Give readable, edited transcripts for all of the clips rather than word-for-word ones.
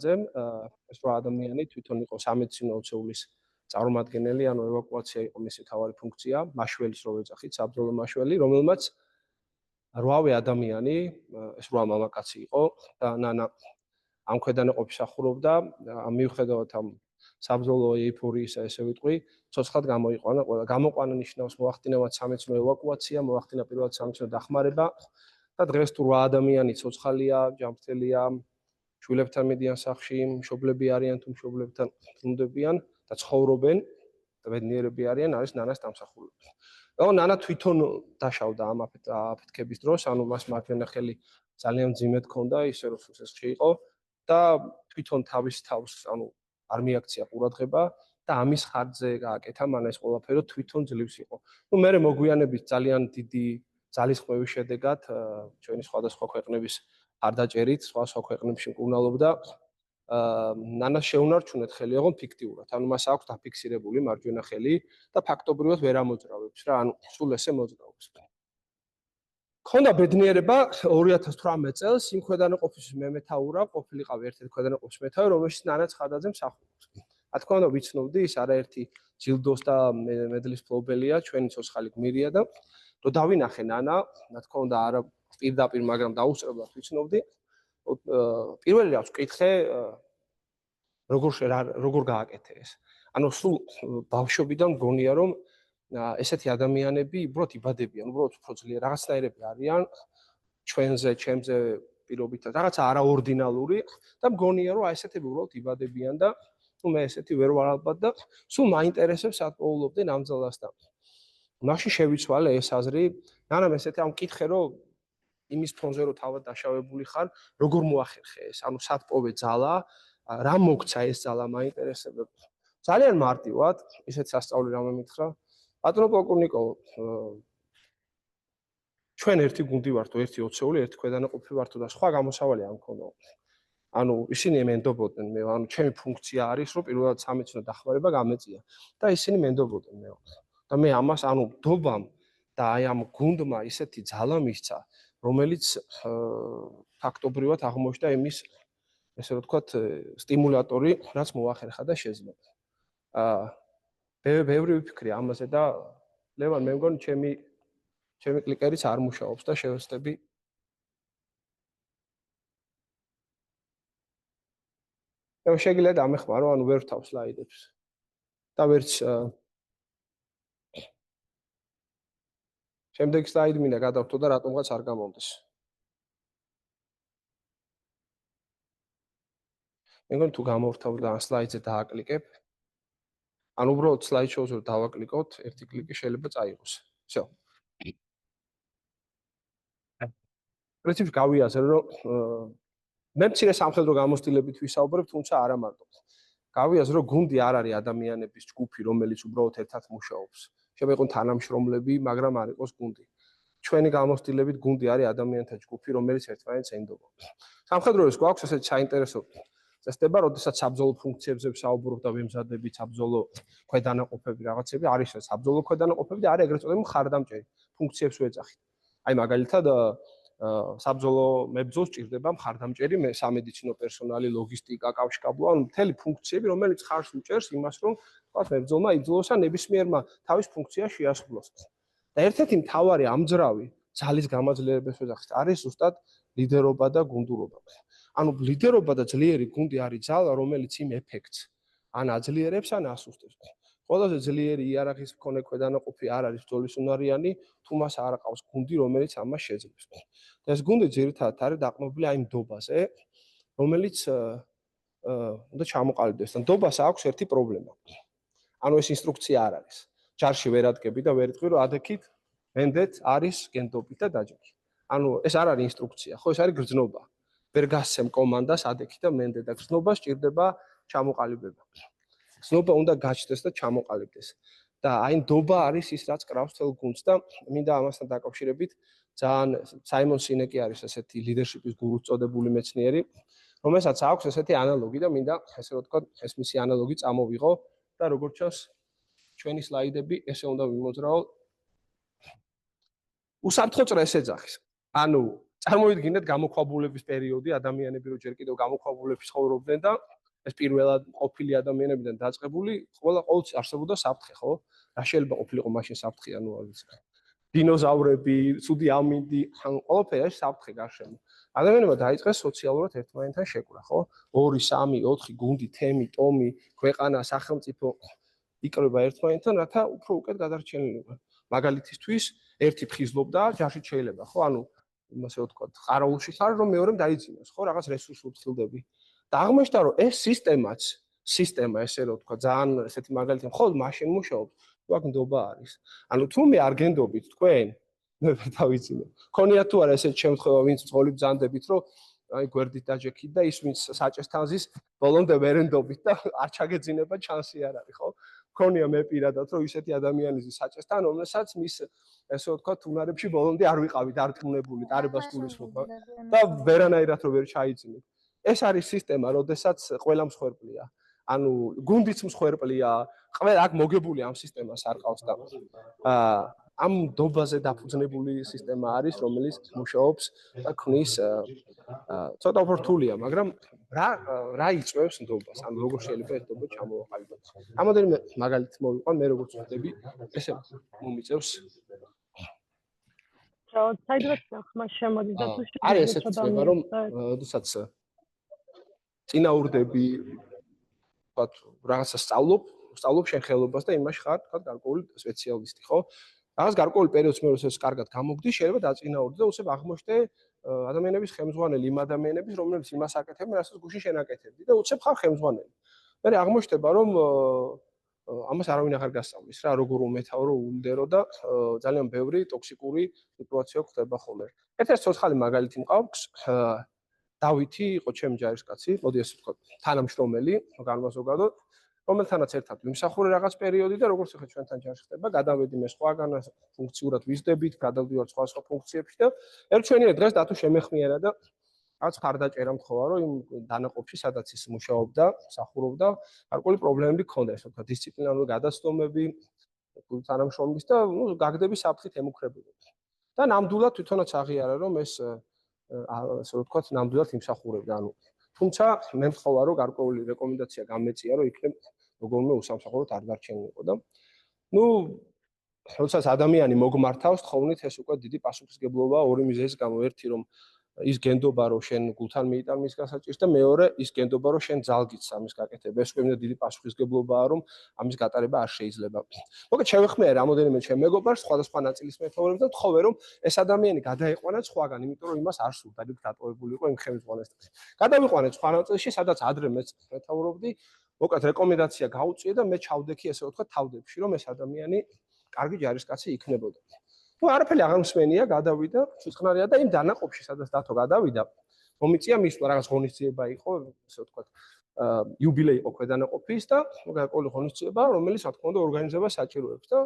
ეს რა ადამიანი თვითონ იყო სამედიცინო ოცეულის წარმომადგენელი, ანუ ევაკუაცია იყო მისი მთავარი ფუნქცია, მაშველის რო ეძახით, საბრძოლო მაშველი, რომელმაც 8 ადამიანი, ეს 8 მამაკაცი იყო და ნანა ამ ქვედანაყოფს ახურობდა, მიუხედავად ამ საბრძოლო ეიფორიისა, ესე ვიტყვი, ცოცხლად გამოიყვანა ყველა. გამოყვანა ნიშნავს მოახდინა სამედიცინო ევაკუაცია, მოახდინა პირველად სამედიცინო დახმარება და დღეს თუ 8 ადამიანი ცოცხალია, ჯანმრთელია, შვილებთან მედიან სახლში, მშობლები არიან თუ მშობლებთან ბრუნდებიან და ცხოვრობენ, ბედნიერები არიან, არის ნანას დამსახურება. და ნანა თვითონ დაშავდა ამ აფეთქების დროს, ანუ მას მარჯვენა ხელი ძალიან მძიმედ ჰქონდა, ისე რომ სულსესხში იყო და თვითონ თავის თავს, ანუ არ მიაქცია ყურადღება და ამის ხარჯზე გააკეთა მან ეს ყველაფერი თვითონ ძლივს იყო. ნუ მე მოგვიანებით ძალიან დიდი ძალისხმევის შედეგად ჩვენი სხვადასხვა ქვეყნების არდაჭერით, სხვა ქვეყნებში მკურნალობდა ნანას შეუნარჩუნეთ ხელი, ოღონდ ფიქტიურად. ანუ მას აქვს დაფიქსირებული მარჯვენა ხელი და ფაქტობრივად ვერ ამოძრავებს რა, ანუ სულ ესე მოძრაობს. ქონდა ბედნიერება 2018 წელს იმ ქვედანაყოფის მემეთაურა, ყოფილიყავი ერთ-ერთი ქვედანაყოფის მეთაური, რომელშიც ნანა ცხადაძე მსახურობს. რა თქმა უნდა, ვიცნობდი, ის არაერთი ჯილდოს და მედლის მფლობელია, ჩვენი ცოცხალი გმირია და რო დავინახე ნანა, რა თქმა უნდა, არა პირდაპირ, მაგრამ დაუსწრებლად ვიცნობდი. პირველი რაც ვკითხე, როგორ გააკეთე ეს. ანუ სულ ბავშვობიდან მგონია, რომ ესეთი ადამიანები უბრალოდ იბადებიან, უბრალოდ უფრო ძლიერ რაღაცნაირები არიან ჩვენზე, ჩემზე პირობითად, რაღაცა არაორდინალური და მგონია, რომ ესეთები უბრალოდ იბადებიან და მე ესეთი ვერ ვარ ალბათ და სულ მაინტერესებს სად პოულობდნენ ამ ძალას და მაშინ შევიცვალე ეს აზრი, ნანამ ესეთი ამ მკითხე, რომ იმის ფონზე რომ თავად დაშავებული ხარ, როგორ მოახერხე ეს? ანუ სად პოვე ძალა, რა მოგცა ეს ძალა მაინტერესებდა. ძალიან მარტივად, ისეთ სასწაული რამე მითხრა. ბატონო პოლკოვნიკოვ, ჩვენ ერთი გუნდი ვართო, ერთი ოცეული, ერთი ქვედანაყოფი ვართო და სხვა გამოსავალი არ მქონდა. ანუ ისინი მენდობოდნენ მე, ანუ ჩემი ფუნქცია არის, რომ პირველად სამედიცინო დახმარება გამეწია და ისინი მენდობოდნენ მე. და მე ამას, ანუ დობამ და აი ამ გუნდმა ისეთი ძალა მისცა, რომელიც ფაქტობრივად აღმოჩნდა იმის, ესე რომ ვთქვათ, სტიმულატორი, რაც მოახერხა და შეძლება. ბევრი ვიფიქრე ამაზე და ლევან, მე მგონი ჩემი კლიკერიც არ მუშაობს და შევეცდები შეგიძლიათ ამეხმარო, ანუ ვერ ვთავ სლაიდებს და ვერც შემდეგ სლაიდი მინდა გადავთო და რატომღაც არ გამომდეს. მე მგონი თუ გამოვთავ და სლაიდზე დააკლიკებ, ანუ უბრალოდ სლაიდ-შოუზე რომ დავაკლიკოთ, ერთი კლიკი შეიძლება წაიღოს. всё. პრინციპში გავიაზრე, რომ მე მცირე სამხედრო გამოცდილებით ვისაუბრებ, თუმცა არა მარტო. გავიაზრე, რომ გუნდი არ არის ადამიანების ჯგუფი, რომელიც უბრალოდ ერთად მუშაობს. შეიძლება იყოს თანამშრომლები, მაგრამ არ იყოს გუნდი. ჩვენი გამოცდილებით გუნდი არის ადამიანთა ჯგუფი, რომელიც ერთმანეთს ენდობა. სამხედროებს გვაქვს ესეთი საინტერესო წესდება, როდესაც საბრძოლო ფუნქციებზე ვსაუბრობ და ვემზადებით საბრძოლო ქვედანაყოფები რაღაცები, არის ეს საბრძოლო ქვედანაყოფები და არის ეგრეთ წოდებული მხარდამჭერი ფუნქციებს ვეძახით. აი მაგალითად საბრძოლო მებრძოლს ჭირდება მხარდამჭერი, სამედიცინო პერსონალი, ლოგისტიკა, კავშირკაბლა, ანუ მთელი ფუნქციები, რომელიც ხარს უჭერს იმას, რომ თქვათ მებრძოლმა იბრძოლოს ან ნებისმიერმა თავის ფუნქციას შეასრულოს. და ერთ-ერთი მთავარი ამძრავი ძალის გამაძლიერების ვეძახით, არის ზუსტად ლიდერობა და გუნდურობა. ანუ ლიდერობა და ძლიერი გუნდი არის ძალა, რომელიც იმ ეფექტს ან აძლიერებს, ან ასუსტებს. ყველაზე ძლიერი იარაღის მქონე ქვედანაყოფი არ არის ბრძოლის უნარიანი, თუ მას არ აყავს გუნდი, რომელიც ამას შეძლებს. და ეს გუნდი ძირითადად არის დაყრდნობილი აი ნდობაზე, რომელიც უნდა ჩამოყალიბდეს. და ნდობას აქვს ერთი პრობლემა. ანუ ეს ინსტრუქცია არ არის. ჯარში ვერ ადგები და ვერ იტყვი, რომ ადექით, მენდეთ არის გენდობით და დაჯექი. ანუ ეს არ არის ინსტრუქცია, ხო, ეს არის გრძნობა. ვერ გასცემ კომანდას ადექით და მენდე და გრძნობა სჭირდება ჩამოყალიბება. გრძნობა უნდა გაჩნდეს და ჩამოყალიბდეს. და აი ნდობა არის ის, რაც კრავს თელ გუნდს და მინდა ამასთან დაკავშირებით ძალიან საიმონ სინეკი არის ესეთი ლიდერშიპის გურუს წოდებული მეცნიერი, რომელსაც აქვს ესეთი ანალოგი და მინდა ესე რომ ვთქვათ, ეს მისი ანალოგი წამოვიღო და როგორც ჩანს ჩვენი სლაიდები ესე უნდა ვიმოძრაო. უსაფრთხო წრეს ეძახის. ანუ წარმოვიდგინეთ გამოქვაბულების პერიოდი, ადამიანები რო ჯერ კიდევ გამოქვაბულებში ცხოვრობდნენ და ეს პირველად ყოფილი ადამიანებიდან დაწყებული, ყოველთვის არსებობდა საფრთხე, ხო? რა შეიძლება ყოფილიყო მაშინ საფრთხე, ანუ დინოზავრები, ცუდი ამინდი, ყველაფერი ეს საფრთხე გარშემო. ადამიანებმა დაიწყეს სოციალურად ერთმანეთთან შეკრა, ხო? 2, 3, 4 გუნდი, თემი, ტომი, ქვეყანა, სახელმწიფო იკრება ერთმანეთთან, რათა უფრო უკეთ გადარჩენილიყო. მაგალითისთვის, ერთი ფხიზლობდა, ჯაშით შეიძლება, ხო? ანუ იმასე ვთქვათ, ყარაულში ხარ, რომ მეორემ დაიძინოს, ხო? რაღაც რესურსს უთხილდები. და აღმოჩნდა, რომ ეს სისტემა, ესე რომ ვთქვა, ძალიან ესეთი მაგალითი, მხოლოდ მაშინ მუშაობს, თუ აქ ნდობა არის. ანუ თუ მე არ გენდობით თქვენ, მე ვერ დავიძინო. ქონია თუ არა ესეთი შემთხვევა, ვინც ძღოლი ბრძანდებით, რომ აი გვერდით დაჯექით და ის ვინც საჭესთან ზის, ბოლომდე ვერ ენდობით და არ ჩაგეძინება ჩანსი არ არის, ხო? ქონია მე პირადად, რომ ისეთი ადამიანი ზის საჭესთან, რომელსაც მის ესე ვთქვათ, უნარებში ბოლომდე არ ვიყავით დარწმუნებული, დარებას გულისხმობა და ვერანაირად რო ვერ ჩაიძინეთ. ეს არის სისტემა, როდესაც ყველა მსხვერპლია. ანუ გუნდიც მსხვერპლია, ყველა აქ მოგებული ამ სისტემას არ ყავს და ამ დობაზე დაფუძნებული სისტემა არის, რომელიც მუშაობს და ქმნის ცოტა უფრო მაგრამ რა იწვევს ნდობას? ანუ როგორ შეიძლება ეს ნდობა ჩამოვაყალიბოთ? რამოდენიმე მაგალითი მოვიყვან, მე როგორც ვხვდები, ესე მომიწევს საიდანაც ხმა შემოდის და თუ არის ესეთი წება, რომ როდესაც წინაურდები ვთქვათ, რაღაცა სწავლობ შენ ხელობას და იმაში ხარ, ვთქვათ, გარკვეული სპეციალისტი, ხო? რაღაც გარკვეული პერიოდს მე როდესაც კარგად გამოგდი, შეიძლება დაწინაურდე და უცებ აღმოჩნდე ადამიანების ხელმძღვანელი, იმ ადამიანების, რომლებიც იმას აკეთებენ, რასაც გუშინ შენ აკეთებდი და უცებ ხარ ხელმძღვანელი. მე აღმოჩნდება, რომ ამას არავინ აღარ გასწავლის რა, როგორ უმეთაურო, ულდერო და ძალიან ბევრი ტოქსიკური სიტუაცია ხდება ხოლმე. ერთ-ერთი ცოცხალი მაგალითი მყავს, დავითი იყო ჩემი ჯარისკაცი, მოდი ასე ვთქვათ, თანამშრომელი, განმაზოგადოთ, რომელთანაც ერთად ვიმსახურე რაღაც პერიოდი და როგორც ახლა ჩვენთან ჯარში ხდება, გადავედი მე სხვაგან ფუნქციურად ვიზდებით, გადავდივარ სხვა ფუნქციებში და ერთჩვენია დღეს დათო შემეხმიერა და რაც ხარდაჭერა მთხოვა, რომ იმ დანაყოფში, სადაც ის მუშაობდა, მსახურობდა, გარკვეული პრობლემები ჰქონდა, ასე ვთქვათ, დისციპლინარული გადაცდომები, თანამშრომლის და გაგდები საფრთხით ემუქრებოდნენ. და ნამდვილად თვითონაც აღიარა, რომ ეს ასე ვთქვათ, ნამდვილად იმსახურებდა, ანუ თუმცა მე მთხოვა, რომ გარკვეული რეკომენდაცია გამეწია, რომ იქნებ როგორმე უსამსახუროდ არ დარჩენილიყო და როდესაც ადამიანი მოგმართავს, თხოვნით ეს უკვე დიდი პასუხისგებლობაა ორი მიზეზის გამო. ერთი რომ ის გენდობა რომ შენ გულთან მიიტან მის გასაჭირს და მეორე ის გენდობა რომ შენ ძალგიც ამის გაკეთება. ეს უკვე დიდი პასუხისგებლობაა რომ ამის გატარება არ შეიძლება. მოკლედ შევეხმიარე რამოდენიმე ჩემ მეგობარს სხვადასხვა ნაწილის მეთაურებს და თხოვე რომ ეს ადამიანი გადაიყვანათ სხვაგან, იმიტომ რომ იმას არ სურდა იქ დატოვებული იყო იმ ხელმძღვანელს. გადავიყვანეთ სხვა ნაწილში, სადაც ადრე მეც მეთაურობდი, მოკლედ რეკომენდაცია გაუწია და მე ჩავდექი ესე ვთქვათ თავდებში, რომ ეს ადამიანი კარგი ჯარისკაცი იქნებოდა. ნუ არაფერი აღარ მსმენია, გადავიდა, ცოცხლარია და იმ დანაყოფში, სადაც დათო გადავიდა, მომიწია მისვლა, რაღაც ღონისძიება იყო, ასე ვთქვათ, იუბილეი იყო ქვედანაყოფის და გარკვეული ღონისძიება, რომელიც რა თქმა უნდა ორგანიზება საჭიროებს და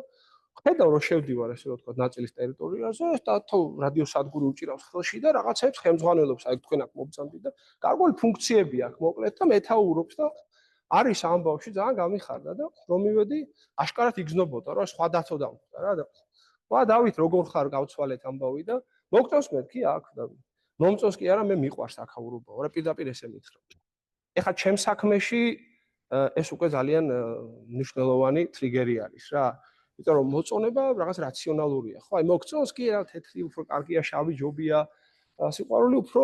ხედავ რომ შევდივარ ესე ვთქვათ ნაწილის ტერიტორიაზე, დათო რადიოსადგური უჭირავს ხელში და რაღაცებს ხელმძღვანელობს, აი თქვენ აქ მობრძანდით და გარკვეული ფუნქციები აქვს მოკლედ და მეთაურობს და არის ამბავში ძალიან გამიხარდა და რომ მივედი, აშკარად იგზნობოდა, რომ სხვა დათო დავხვდა რა და დავით როგორ ხარ გავცვალეთ ამბავი და მოგწონს მეთქი აქ და მომწონს კი არა მე მიყვარს აქაურობა რა პირდაპირ ესე მითხრა. ეხლა ჩემ საქმეში ეს უკვე ძალიან მნიშვნელოვანი ტრიგერი არის რა. იმიტომ რომ მოწონება რაღაც რაციონალურია. ხო, აი მოგწონს კი რა თეთრი უფრო კარგია, შავი ჯობია. სიყვარული უფრო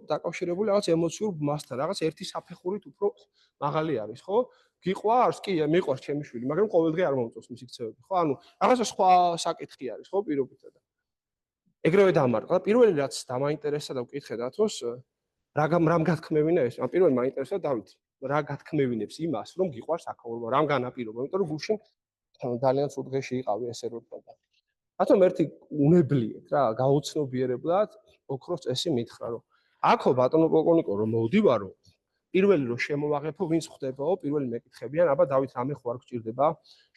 დაკავშირებული რაღაც ემოციურ მასთან, რაღაც ერთი საფეხურით უფრო მაღალი არის, ხო? გიყვარს? კი, მიყვარს ჩემი შვილი, მაგრამ ყოველდღე არ მომწონს მისი ქცევები, ხო? ანუ რაღაცა სხვა საკითხი არის, ხო, პირობითად. ეგრევე დამარტყა. პირველი რაც დამაინტერესა და ვკითხე დათოს, რამ გათქმევინა ეს? ან პირველი მაინტერესა დავით, რა გათქმევინებს იმას, რომ გიყვარს აქაურობა, რამ განაპირობა? იმიტომ რომ გუშინ ძალიან ცუდ დღეში იყავი ესე რომ ვთქვა. რატომ ერთი უნებლიეთ რა, გაუცნობიერებლად ოქროს წესი მითხრა, რომ აქო ბატონო პოლკოვნიკო რომ მოვდივარო, პირველი რომ შემოვაღებო, ვინც ხდებაო, პირველი მეკითხებიან, აბა დავით რამე ხო არ გჭირდება,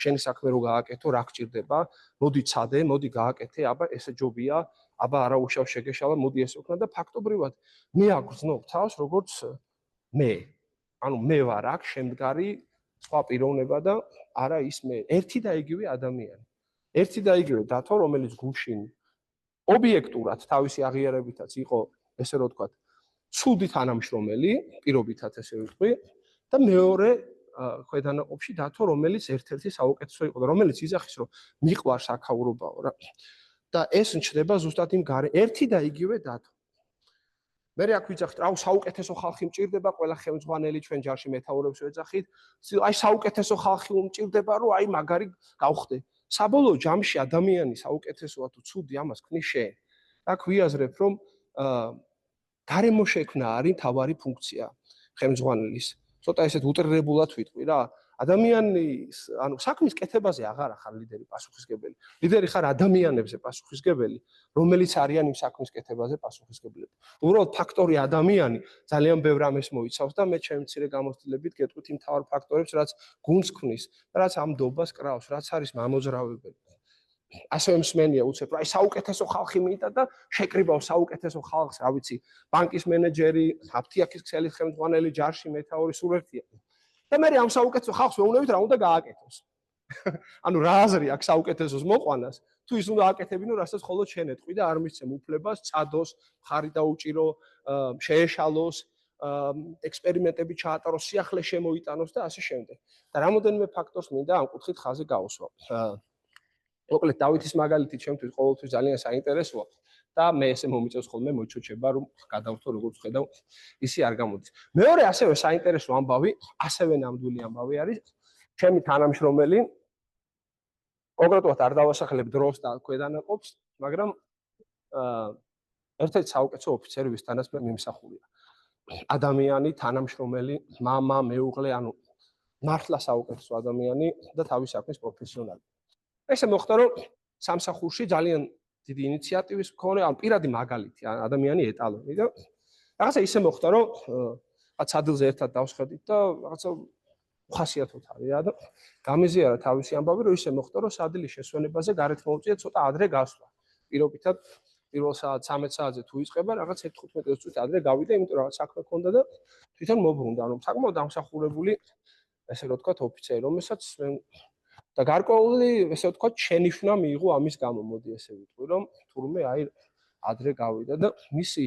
შენი საქმე რო გააკეთო, რა გჭირდება, მოდი ცადე, მოდი გააკეთე, აბა ესე ჯობია, აბა არა უშავ შეგეშალა, მოდი ესე ვქნა და ფაქტობრივად მე აგრძნობ თავს როგორც მე. ანუ მე ვარ აქ შემდგარი სხვა პიროვნება და არა ის მე, ერთი და იგივე ადამიანი. ერთი და იგივე დათო, რომელიც გუშინ ობიექტურად თავისი აღიარებითაც იყო, ესე რომ ვთქვათ, ცუდი თანამშრომელი, პირობითად ესე ვიტყვი, და მეორე ქვედანაყოფში დათო, რომელიც ერთ-ერთი საუკეთესო იყო და რომელიც იძახის, რომ მიყვარს აქაურობაო რა. და ეს ნჩნდება ზუსტად იმ ერთი და იგივე დათო. მე აქ ვიძახით, აუ საუკეთესო ხალხი მჭირდება, ყველა ხელმძღვანელი ჩვენ ჯარში მეთაურებს ვეძახით, აი საუკეთესო ხალხი უმჭირდება, რომ აი მაგარი გავხდე. საბოლოო ჯამში ადამიანი საუკეთესოა თუ ცუდი, ამას ქმნის შენ. აქ ვიაზრებ, რომ გარემო შექმნა არის მთავარი ფუნქცია ხელმძღვანელის. ცოტა ესეთ უტრირებულად ვიტყვი რა. ადამიანის, ანუ საქმის კეთებაზე აღარ ხარ ლიდერი პასუხისგებელი. ლიდერი ხარ ადამიანებზე პასუხისგებელი, რომელიც არიან იმ საქმის კეთებაზე პასუხისგებლები. უბრალოდ ფაქტორი ადამიანი ძალიან ბევრ ამას მოიცავს და მე ჩემი მცირე გამოცდილებით გეტყვით იმ მთავარ ფაქტორებს, რაც გუნდს ქმნის, რაც ამ დობას კრავს, რაც არის მამოძრავებელი. ასევე მსმენია უცებ, აი საუკეთესო ხალხი მითხრა და შეკრიბავ საუკეთესო ხალხს, რა ვიცი, ბანკის მენეჯერი, აფთიაქის ქსელის ხელმძღვანელი, ჯარში მეთაური, სულ ერთია. და მე ამ საუკეთესო ხალხს ვეუბნებით რა უნდა გააკეთოს. ანუ რა აზრი აქვს საუკეთესოს მოყვანას, თუ ის უნდა აკეთებინო, რასაც ხოლმე შენ ეთყვი და არ მისცემ უფლებას, წადოს, ხარი დაუჭირო, შეეშალოს, ექსპერიმენტები ჩაატაროს, სიახლე შემოიტანოს და ასე შემდეგ. და რამოდენიმე ფაქტორს მინდა ამ კუთხით ხაზი გაუსვა. მოკლედ დავითის მაგალითი ჩემთვის ყოველთვის ძალიან საინტერესოა და მე ესე მომიწევს ხოლმე მოჩოჩება რომ გადავთო როგორც ხედავ ისი არ გამოდის. მეორე ასევე საინტერესო ამბავი, ასევე ნამდვილი ამბავი არის ჩემი თანამშრომელი კონკრეტულად არ დავასახელებ დროს და ქვედანაყოფს, მაგრამ ერთ-ერთი საუკეთესო ოფიცერი ვისთანაც მე მიმსახურია. ადამიანი, თანამშრომელი, მამა, მეუღლე, ანუ მართლა საუკეთესო ადამიანი და თავის საქმის პროფესიონალი. ესე მოხდა რომ სამსახურში ძალიან დიდი ინიციატივის მქონე, ან პირადი მაგალითი, ადამიანი ეტალონი და რაღაცა ისე მოხდა რომ რაღაც ადგილზე ერთად დავსხედით და რაღაცა ხასიათოთ არის და გამიზიარა თავისი ამბავი რომ ისე მოხდა რომ სადილის შესვენებაზე გარეთ მოუწია ცოტა ადრე გასვლა. პირობითად პირველ საათ 13 საათზე თუ იწყება რაღაც 15 წუთი ადრე გავიდა, იმიტომ რომ რაღაც საქმე ჰქონდა და თვითონ მოbrunდა, ანუ საკმაოდ დამსახურებული ესე რომ ვთქვათ ოფიცერი, რომელსაც და გარკვეული ესე ვთქვათ შენიშვნა მიიღო ამის გამო, მოდი ესე ვიტყვი, რომ თურმე აი ადრე გავიდა და მისი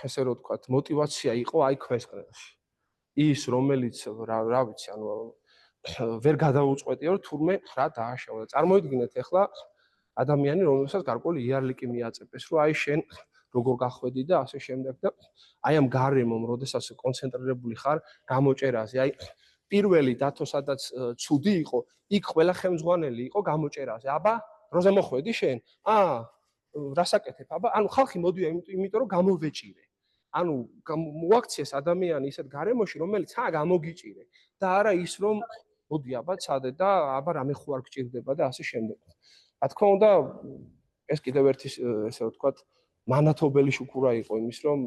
ესე რომ ვთქვათ мотиваცია იყო აი ქვესკნელში. ის რომელიც რა ვიცი, ანუ ვერ გადაუწყვეტია, რომ თურმე რა დააშავა. წარმოიდგინეთ ახლა ადამიანი, რომელსაც გარკვეული იარლიკი მიაწებეს, რომ აი შენ როგორ გახვედი და ასე შემდეგ და აი ამ გარემომ, როდესაც კონცენტრირებული ხარ გამოჭერაზე, აი პირველი დათო სადაც ცუდი იყო, იქ ყველა ხელმძღვანელი იყო გამოჭერაზე. აბა, როზე მოხვედი შენ? რასაკეთებ? აბა, ანუ ხალხი მოდია იმიტომ რომ გამოვეჭირე. ანუ მოაქციეს ადამიანი ისეთ გარემოში, რომელიც გამოგიჭირე და არა ის რომ მოდი აბა ცადე და აბა რამე ხო არ გჭირდება და ასე შემდეგ. რა თქმა უნდა, ეს კიდევ ერთი ესე ვთქვათ, მანათობელი შუქურა იყო იმის, რომ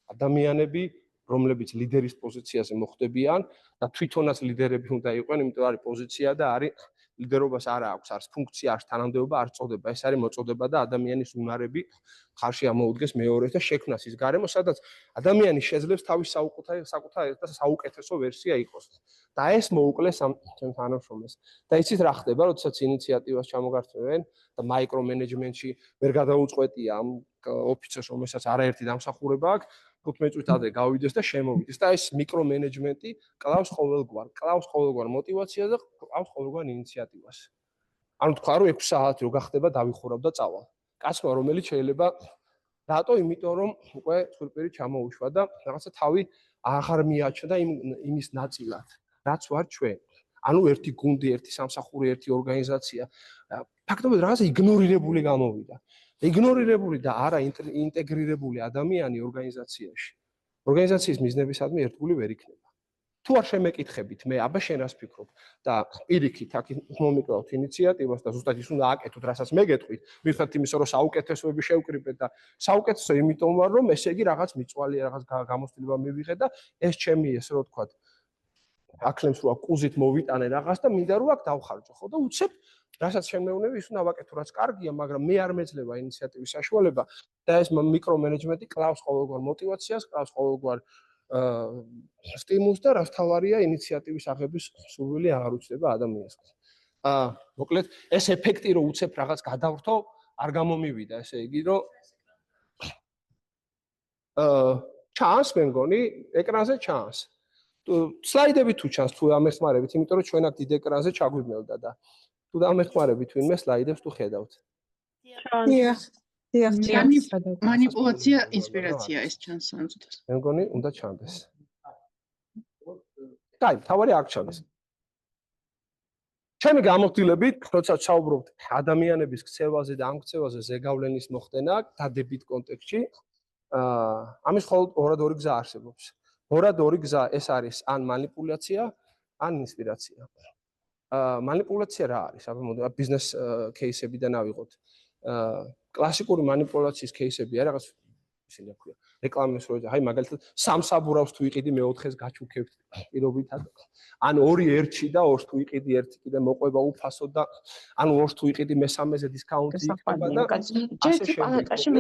ადამიანები რომლებიც ლიდერის პოზიციაზე მოხვდებიან და თვითონაც ლიდერები უნდა იყვნენ, იმიტომ არის პოზიცია და არის ლიდერობას არ აქვს, არც ფუნქცია, არც თანამდებობა, არც წოდება. ეს არის მოწოდება და ადამიანის უნარები ხარში ამოუდგეს მეორეს და შექმნას ის გარემო, სადაც ადამიანი შეძლებს თავის საკუთარ და საუკეთესო ვერსია იყოს. და ეს მოუკლეს ამ ჩემს თანამშრომელს. და იცით რა ხდება, როდესაც ინიციატივას ჩამოგართმევენ და მაიკრომენეჯმენტში ვერ გადაუწყვეტია ამ ოფიცერს, რომელსაც არაერთი დამსახურება აქვს, 15 წუთი ადრე გავიდეს და შემოვიდეს და ეს მიკრომენეჯმენტი კლავს ყოველგვარ мотиваციას და კლავს ყოველგვარ ინიციატივას. ანუ თქვა რომ 6 საათი რო გახდება დავიხურავ და წავალ. კაცმა რომელიც შეიძლება რატო? იმიტომ რომ უკვე ცურპირი ჩამოუშვა და რაღაცა თავი აღარ მიაჩნდა იმის ნაწილად, რაც ვარ ჩვენ. ანუ ერთი გუნდი, ერთი სამსახური, ერთი ორგანიზაცია. ფაქტობრივად რაღაცა იგნორირებული გამოვიდა. იგნორირებული და არა ინტეგრირებული ადამიანი ორგანიზაციაში. ორგანიზაციის მიზნებისადმი ერთგული ვერ იქნება. თუ არ შემეკითხებით მე, აბა შენ რას ფიქრობ და პირიქით აქ მომიკლავთ ინიციატივას და ზუსტად ის უნდა აკეთოთ, რასაც მე გეტყვით, მიხართ იმისა, რომ საუკეთესოები შევკრიბეთ და საუკეთესო იმიტომ ვარ, რომ ესე იგი რაღაც მიწვალი, რაღაც გამოცდილება მივიღე და ეს ჩემი ესე რომ ვთქვათ, აკლემს რო აკუზით მოვიტანე რაღაც და მინდა რომ აქ დავხარჯო, ხო და უცებ რასაც შემეუნები, ის უნდა ვაკეთო, რაც კარგია, მაგრამ მე არ მეძლევა ინიციატივის საშუალება და ეს მიკრომენეჯმენტი კლავს ყოველგვარ мотиваციას, კლავს ყოველგვარ სტიმულს და რაც თავარია ინიციატივის აღების სურვილი აღარ უჩნდება ადამიანს. მოკლედ, ეს ეფექტი რომ უცებ რაღაც გადავრთო, არ გამომივიდა, ესე იგი, რომ ჩანს მე მგონი, ეკრანზე ჩანს. სლაიდები თუ ჩანს თუ ამეხმარებით, იმიტომ რომ ჩვენად დიდ ეკრანზე ჩაგვიმელდა და თუ დამეხმარებით ვინმე სლაიდებს თუ ხედავთ. მანიპულაცია, ინსპირაცია ეს ჩანს სამწუთას. მე მგონი უნდა ჩანდეს. კაი, თავარი აქ ჩანდეს. ჩემი გამოცდილებით, როცა საუბრობთ ადამიანების ქცევაზე და ამ ქცევაზე ზეგავლენის მოხდენა დადებით კონტექსტში, ამის მხოლოდ ორად-ორი გზა არსებობს. ორად-ორი გზა ეს არის ან მანიპულაცია, ან ინსპირაცია. მანიპულაცია რა არის? აბა მოდი ბიზნეს кейსებიდან ავიღოთ. კლასიკური მანიპულაციის кейსებია რაღაც ისინი აქვია. რეკლამის როზე, აი მაგალითად სამსაბურავს თუ იყიდი მეოთხეს გაჩუქებთ პირობითად. ან 2 1-ში და 2-ს თუ იყიდი 1 კიდე მოყვება უფასო და ან 2-ს თუ იყიდი მესამეზე დისკაუნტი იქნება და ჯერჯი პალატაში მე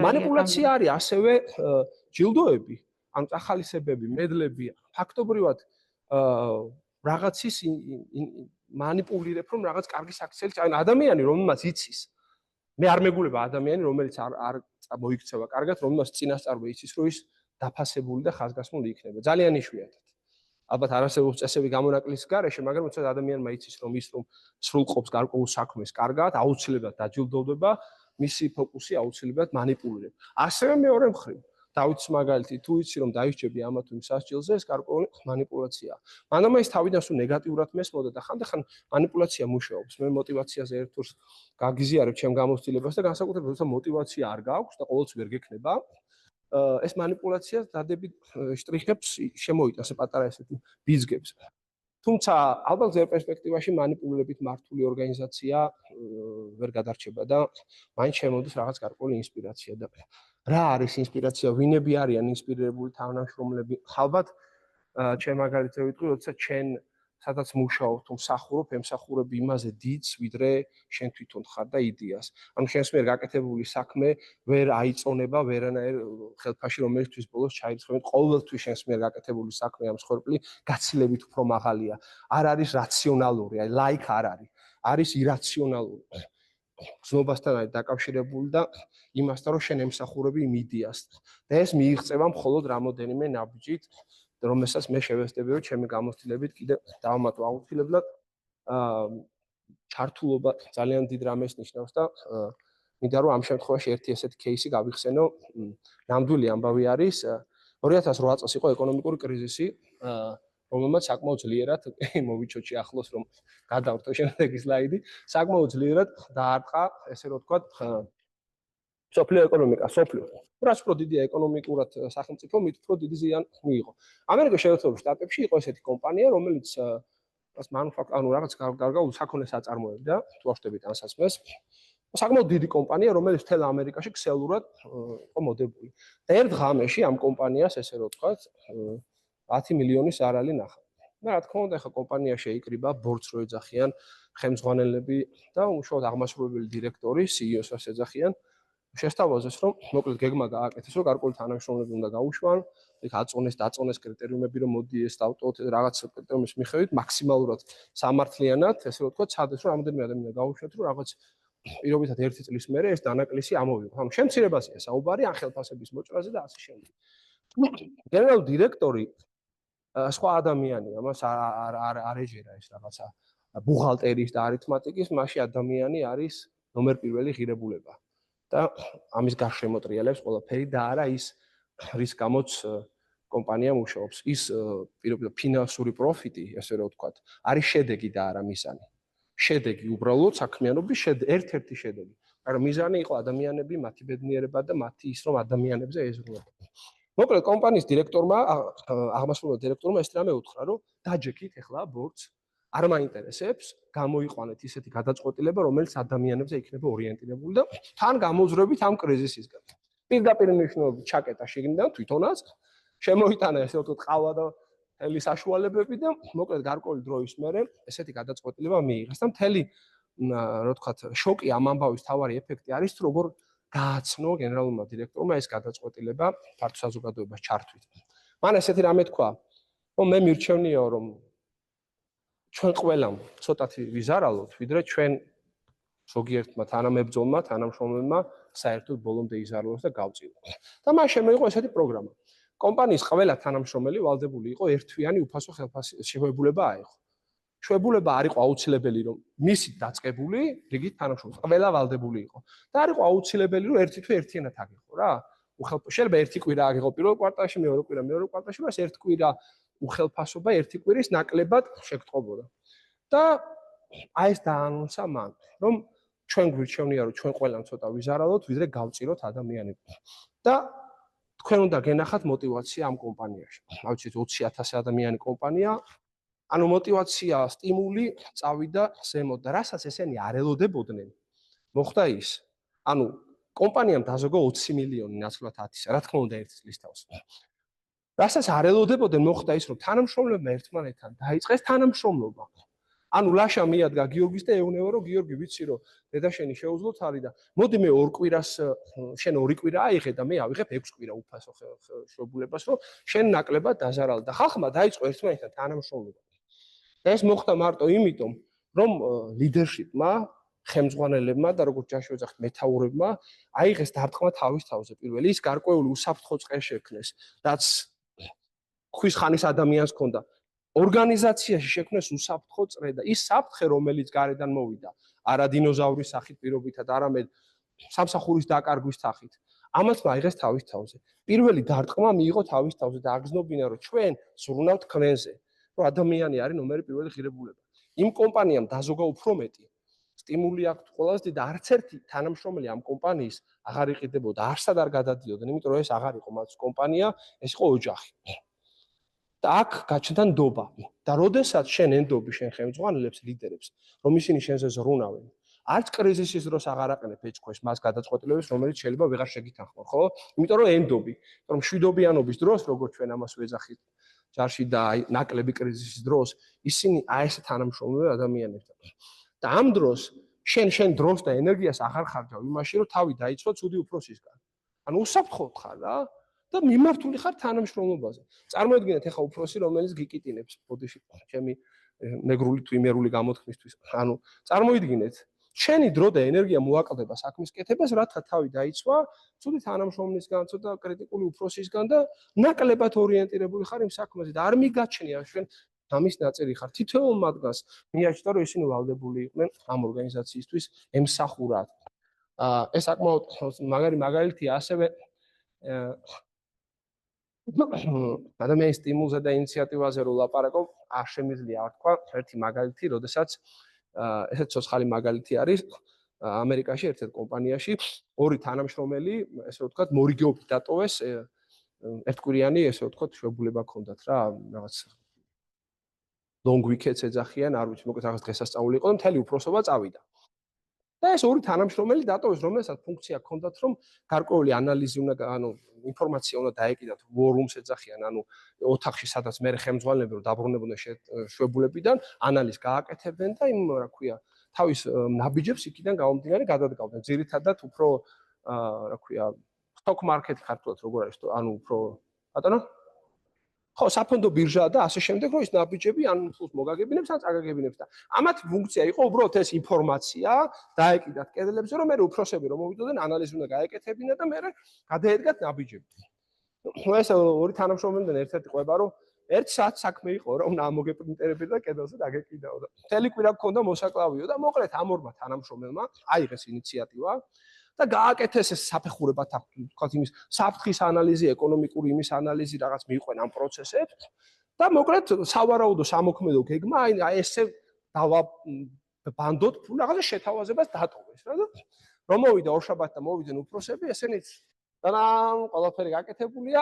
მანიპულაცია არის ასევე ჯილდოები, ან წახალისებები, მედლები, ფაქტობრივად რაღაცის მანიპულირებ რომ რაღაც კარგი საქციელი, ან ადამიანი რომელმაც იცის. მე არ მეგულება ადამიანი რომელიც არ მოიქცევა კარგად, რომელმაც წინასწარ იცის რომ ის დაფასებული და ხაზგასმული იქნება. ძალიან იშვიათად. ალბათ არასებობს წესები გამონაკლის გარეშე, მაგრამ უცებ ადამიანმა იცის რომ ის რომ სრულყოფს გარკვეულ საქმეს კარგად, აუცილებლად დაჯილდოვდება, მისი ფოკუსი აუცილებლად მანიპულირება. ასევე მეორე მხრივ დავითის მაგალითი თუ იცი რომ დაიჭები ამა თუ იმ სასჯელზე, ეს გარკვეული მანიპულაციაა. მანამ ის თავიდან სულ ნეგატიურად მესმოდა და ხანდახან მანიპულაცია მუშაობს. მე мотиваციაზე ერთურს გაგიზიარებ ჩემ გამოცდილებას და განსაკუთრებით როცა мотиваცია არ გაქვს და ყოველთვის ვერ გექნება, ეს მანიპულაცია დადებით შტრიხებს შემოიტანს პატარა ესეთი ბიზგებს. თუმცა ალბათ ზერ პერსპექტივაში მანიპულირებით მართული ორგანიზაცია ვერ გადარჩება და მაინც შემოდის რაღაც გარკვეული ინსპირაცია და რა არის ინსპირაცია, ვინები არიან ინსპირირებული თანამშრომლები? ალბათ ჩემ მაგალითზე ვიტყვი, როცა ჩვენ სადაც მუშაობ თუ მსახურობ, ემსახურებ იმაზე დიდს, ვიდრე შენ თვითონ ხარ და იდეას. ანუ შენს მიერ გაკეთებული საქმე ვერ აიწონება ვერანაირ ხელფაში, რომელისთვის ბოლოს ჩაირიცხებენ. ყოველთვის შენს მიერ გაკეთებული საქმე ამ სხორპლი გაცილებით უფრო მაღალია. არ არის რაციონალური, აი ლაიქ არ არის. არის ირაციონალური. გზნობასთან არის დაკავშირებული და იმასთან რომ შენ ემსახურები იმ იდეას. და ეს მიიღწევა მხოლოდ რამოდენიმე ნაბიჯით, რომელსაც მე შევეცდები რომ ჩემი გამოცდილებით კიდე დავამატო აუცილებლად ჩართულობა ძალიან დიდ რამეს ნიშნავს და მინდა რომ ამ შემთხვევაში ერთი ესეთი кейსი გავიხსენო. ნამდვილი ამბავი არის 2008 წელს იყო ეკონომიკური კრიზისი, რომელმაც საკმაოდ ძლიერად მოვიჩოჩი ახლოს რომ გადავრთო შემდეგი სლაიდი, საკმაოდ ძლიერად დაარტყა, ესე რომ ვთქვათ, სოფლიო ეკონომიკა, სოფლიო. რაც უფრო დიდია ეკონომიკურად სახელმწიფო, მით უფრო დიდი ზიანი მიიღო. ამერიკის შეერთებულ შტატებში იყო ესეთი კომპანია, რომელიც ანუ რაღაც გარკვეულ საქონელს აწარმოებდა, თუ აღშტებით ამ სასმეს. საკმაოდ დიდი კომპანია, რომელიც მთელ ამერიკაში ქსელურად იყო მოდებული. და ერთ ღამეში ამ კომპანიას, ესე რომ ვთქვათ, 10 მილიონი ზარალი ნახა. და რა თქმა უნდა, ახლა კომპანია შეიკრიბა, ბორცს რო ეძახიან ხელმძღვანელები და უშუალოდ აღმასრულებელი დირექტორი, CEO-ს ეძახიან. შესთავაზეს რომ მოკლედ გეგმა გააკეთეს რომ გარკვეული თანამშრომლები უნდა გაუშვან, იქ დაწონეს კრიტერიუმები რომ მოდი ეს დავტოვოთ რაღაც კრიტერიუმის მიხედვით მაქსიმალურად სამართლიანად, ესე რომ ვთქვათ, ცადეს რომ რამოდენიმე ადამიანი გაუშვათ რომ რაღაც პირობითად 1 წლის მერე ეს დანაკლისი ამოვიღო. ანუ შემცირებაზეა საუბარი ან ხელფასების მოჭრაზე და ასე შემდეგ. გენერალური დირექტორი სხვა ადამიანია, მას არ ეჯერა ეს რაღაცა ბუღალტერიის და არითმეტიკის, მასში ადამიანი არის ნომერ პირველი ღირებულება. და ამის გარშემო ტრიალებს ყველაფერი და არა ის რის გამოც კომპანია მუშაობს. ის პირობითად ფინანსური პროფიტი, ესე რომ ვთქვათ, არის შედეგი და არა მიზანი. შედეგი უბრალოდ საქმიანობის ერთ-ერთი შედეგი. მაგრამ მიზანი იყო ადამიანები, მათი ბედნიერება და მათი ის რომ ადამიანებზე ეზრუნება. მოკლედ კომპანიის დირექტორმა, აღმასრულებელ დირექტორმა ეს რამე უთხრა, რომ დაჯექით ახლა ბორცს, არ მაინტერესებს, გამოიყვანეთ ისეთი გადაწყვეტილება, რომელიც ადამიანებზე იქნება ორიენტირებული და თან გამოძრებით ამ კრიზისისგან. პირდაპირ მნიშვნელობით ჩაკეტა შიგნიდან თვითონაც, შემოიტანა ესე ვთქვათ ყავა და მთელი საშუალებები და მოკლედ გარკვეული დროის მერე ესეთი გადაწყვეტილება მიიღეს და მთელი რა ვთქვათ შოკი ამ ამბავის თავარი ეფექტი არის თუ როგორ გააცნო გენერალურმა დირექტორმა ეს გადაწყვეტილება ფართო საზოგადოებას ჩართვით. მან ესეთი რამე თქვა, რომ მე მირჩევნიაო რომ ჩვენ ყველამ ცოტათი ვიზარალოთ, ვიდრე ჩვენ ზოგიერთმა თანამებრძოლმა, თანამშრომელმა საერთოდ ბოლომდე იზარალოს და გავწილო. და მას შემოიღო ესეთი პროგრამა. კომპანიის ყველა თანამშრომელი ვალდებული იყო ერთთვიანი უფასო ხელფასშეუებულება აეღო. შეუებულება არ იყო აუცილებელი, რომ მისი დაწყებული რიგით თანამშრომელი ყველა ვალდებული იყო. და არ იყო აუცილებელი, რომ ერთი თუ ერთიანად აგიღო რა. შეიძლება ერთი კვირა აგიღო პირველ კვარტალში, მეორე კვარტალში, მას ერთ კვირა უხელფასობა ერთი კვირის ნაკლებად შეგტყობოდა. და აი ეს დაანონსა მან, რომ ჩვენ გვირჩევნია, რომ ჩვენ ყველამ ცოტა ვიზარალოთ, ვიდრე გავწიროთ ადამიანები. და თქვენ უნდა გენახათ мотиваცია ამ კომპანიაში. ავიცით 20,000 ადამიანი კომპანია, ანუ мотиваცია, სტიმული წავიდა ზემოთ და რასაც ესენი არ ელოდებოდნენ, მოხდა ის. ანუ კომპანიამ დაზოგო 20 მილიონი ნაცვლად 10-ისა, რა თქმა უნდა ერთ წლის თავს. რასაც არ ელოდებოდნენ, მოხდა ის, რომ თანამშრომლებმა ერთმანეთთან დაიწყეს თანამშრომლობა. ანუ ლაშა მიადგა გიორგის და ეუბნება, რომ გიორგი ვიცი, რომ დედაშენი შეუძლო თარი და მოდი მე ორ კვირას შენ ორი კვირა აიღე და მე ავიღებ 6 კვირა უფასო შეუძლებას, რომ შენ ნაკლებად დაზარალ და ხალხმა დაიწყო ერთმანეთთან თანამშრომლობა. და ეს მოხდა მარტო იმიტომ, რომ ლიდერშიპმა, ხელმძღვანელებმა და როგორც ჯაში ვეძახით, მეთაურებმა აიღეს დარტყმა თავის თავზე პირველი ის გარკვეული უსაფრთხო წყე შექმნეს, რაც ხვის ხანის ადამიანს ჰქონდა. ორგანიზაციაში შექმნეს უსაფრთხო წრე და ის საფრთხე, რომელიც გარედან მოვიდა, არა დინოზავრის სახით პირობითად, არამედ სამსახურის დაკარგვის სახით, ამას მაიღეს თავის თავზე. პირველი დარტყმა მიიღო თავის თავზე და აგზნობინა, რომ ჩვენ ზრუნავთ თქვენზე, რომ ადამიანი არის ნომერი პირველი ღირებულება. იმ კომპანიამ დაზოგა უფრო მეტი. სტიმული აქვს ყველაზე და არც ერთი თანამშრომელი ამ კომპანიის აღარ იყიდებოდა, არსად არ გადადიოდნენ, იმიტომ რომ ეს აღარ იყო მათ კომპანია, ეს იყო ოჯახი. და აქ გაჩნდა ნდობა. და როდესაც შენ ენდობი შენ ხელმძღვანელებს, ლიდერებს, რომ ისინი შენზე ზრუნავენ, არც კრიზისის დროს აღარ აყენებ ეჭქვეშ მას გადაწყვეტილებას, რომელიც შეიძლება ვეღარ შეგითანხმო, ხო? იმიტომ რომ ენდობი, რომ მშვიდობიანობის დროს, როგორც ჩვენ ამას ვეძახით, ჯარში და აი ნაკლები კრიზისის დროს, ისინი აი ეს თანამშრომლობენ ადამიანებთან. და ამ დროს შენ დროს და ენერგიას აღარ ხარჯავ იმაში, რომ თავი დაიცვა ცუდი უფროსისგან. ანუ უსაფრთხოდ ხარ რა და მიმართული ხარ თანამშრომლობაზე. წარმოიდგინეთ ახლა უფროსი, რომელიც გიკიტინებს ბოდიში, ჩემი მეგრული თუ იმერული გამოთქმისთვის. ანუ წარმოიდგინეთ, შენი დრო და ენერგია მოაკლდება საქმის კეთებას, რათა თავი დაიცვა ცუდი თანამშრომლისგან, ცოტა კრიტიკული უფროსისგან და ნაკლებად ორიენტირებული ხარ იმ საქმეზე და არ მიგაჩნია შენ ამის ნაწილი ხარ. თითოეულ მათგანს მიაჩნდა, რომ ისინი ვალდებული იყვნენ ამ ორგანიზაციისთვის ემსახურად. ეს საკმაოდ მაგარი მაგალითია ასევე ადამიანის სტიმულზე და ინიციატივაზე რო ლაპარაკობ, არ შემიძლია თქვა ერთი მაგალითი, როდესაც ესეც ცოცხალი მაგალითი არის ამერიკაში ერთ-ერთ კომპანიაში ორი თანამშრომელი, ესე ვთქვათ, მორიგეობით დატოვეს ერთკვირიანი, ესე ვთქვათ, შეუძლება ჰქონდათ რა, რაღაც long weekends ეძახიან, არ ვიცი, მოკლედ რაღაც დღესასწაული იყო და მთელი უფროსობა წავიდა. და ეს ორი თანამშრომელი დატოვეს, რომელსაც ფუნქცია ჰქონდათ, რომ გარკვეული ანალიზი უნდა, ანუ ინფორმაცია უნდა დაეკიდათ war-rooms ეძახიან, ანუ ოთახში, სადაც მე ხელმძღვანელები რომ დაბრუნებოდნენ შეუძლებიდან, ანალიზს გააკეთებდნენ და იმ, რა ქვია, თავის ნაბიჯებს იქიდან გამომდინარე გადადგავდნენ. ძირითადად უფრო, რა ქვია, stock market ქართულად როგორ არის, ანუ უფრო ბატონო ხო, საფონდო ბირჟა და ასე შემდეგ, რომ ის ნაბიჯები ან ფულს მოგაგებინებს, ან წაგაგებინებს და ამათ ფუნქცია იყო უბრალოდ ეს ინფორმაცია დაეკიდათ კედლებზე, რომ მე უფროსები რომ მოვიდოდნენ, ანალიზი უნდა გაეკეთებინა და მე გადაედგათ ნაბიჯები. ეს ორი თანამშრომელიდან ერთ-ერთი ყვება, რომ 1 საათს საქმე იყო, რომ უნდა ამოგეპრინტერები და კედელზე დაგეკიდაო და მთელი კვირა გქონდა მოსაკლავიო და მოკლედ ამ ორმა თანამშრომელმა აიღეს ინიციატივა და გააკეთეს ეს საფეხურებად თქვათ იმის საფრთხის ანალიზი, ეკონომიკური იმის ანალიზი, რაღაც მიიყვენ ამ პროცესებს და მოკლედ სავარაუდო სამოქმედო გეგმა აი ესე დავაბანდოთ რაღაცა შეთავაზებას დატოვეს რა და რომ მოვიდა ორშაბათს და მოვიდნენ უფროსები, ესენიც და ყველაფერი გაკეთებულია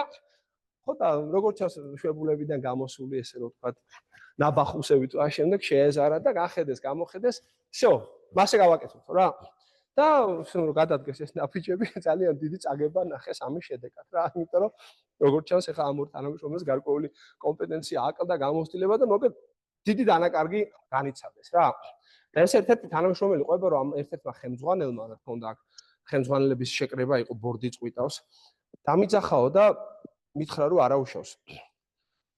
ხო და როგორც ჩანს შვებულებიდან გამოსული ესე რომ თქვათ ნაბახუსებით და შემდეგ შეეზარა და გახედეს, გამოხედეს, всё, მასე გავაკეთოთ რა. და გადადგეს ეს ნაბიჯები ძალიან დიდი წაგება ნახეს ამის შედეგად რა, იმიტომ რომ როგორც ჩანს ახლა ამ ორ თანამშრომელს გარკვეული კომპეტენცია აკლდა გამოცდილება და მოკლედ დიდი დანაკარგი განიცადეს რა. და ეს ერთ-ერთი თანამშრომელი ყვება რომ ერთ-ერთმა ხელმძღვანელმა რა თქმა უნდა ხელმძღვანელების შეკრება იყო ბორდი წვიტავს დამიძახაო და მითხრა რომ არაუშავს.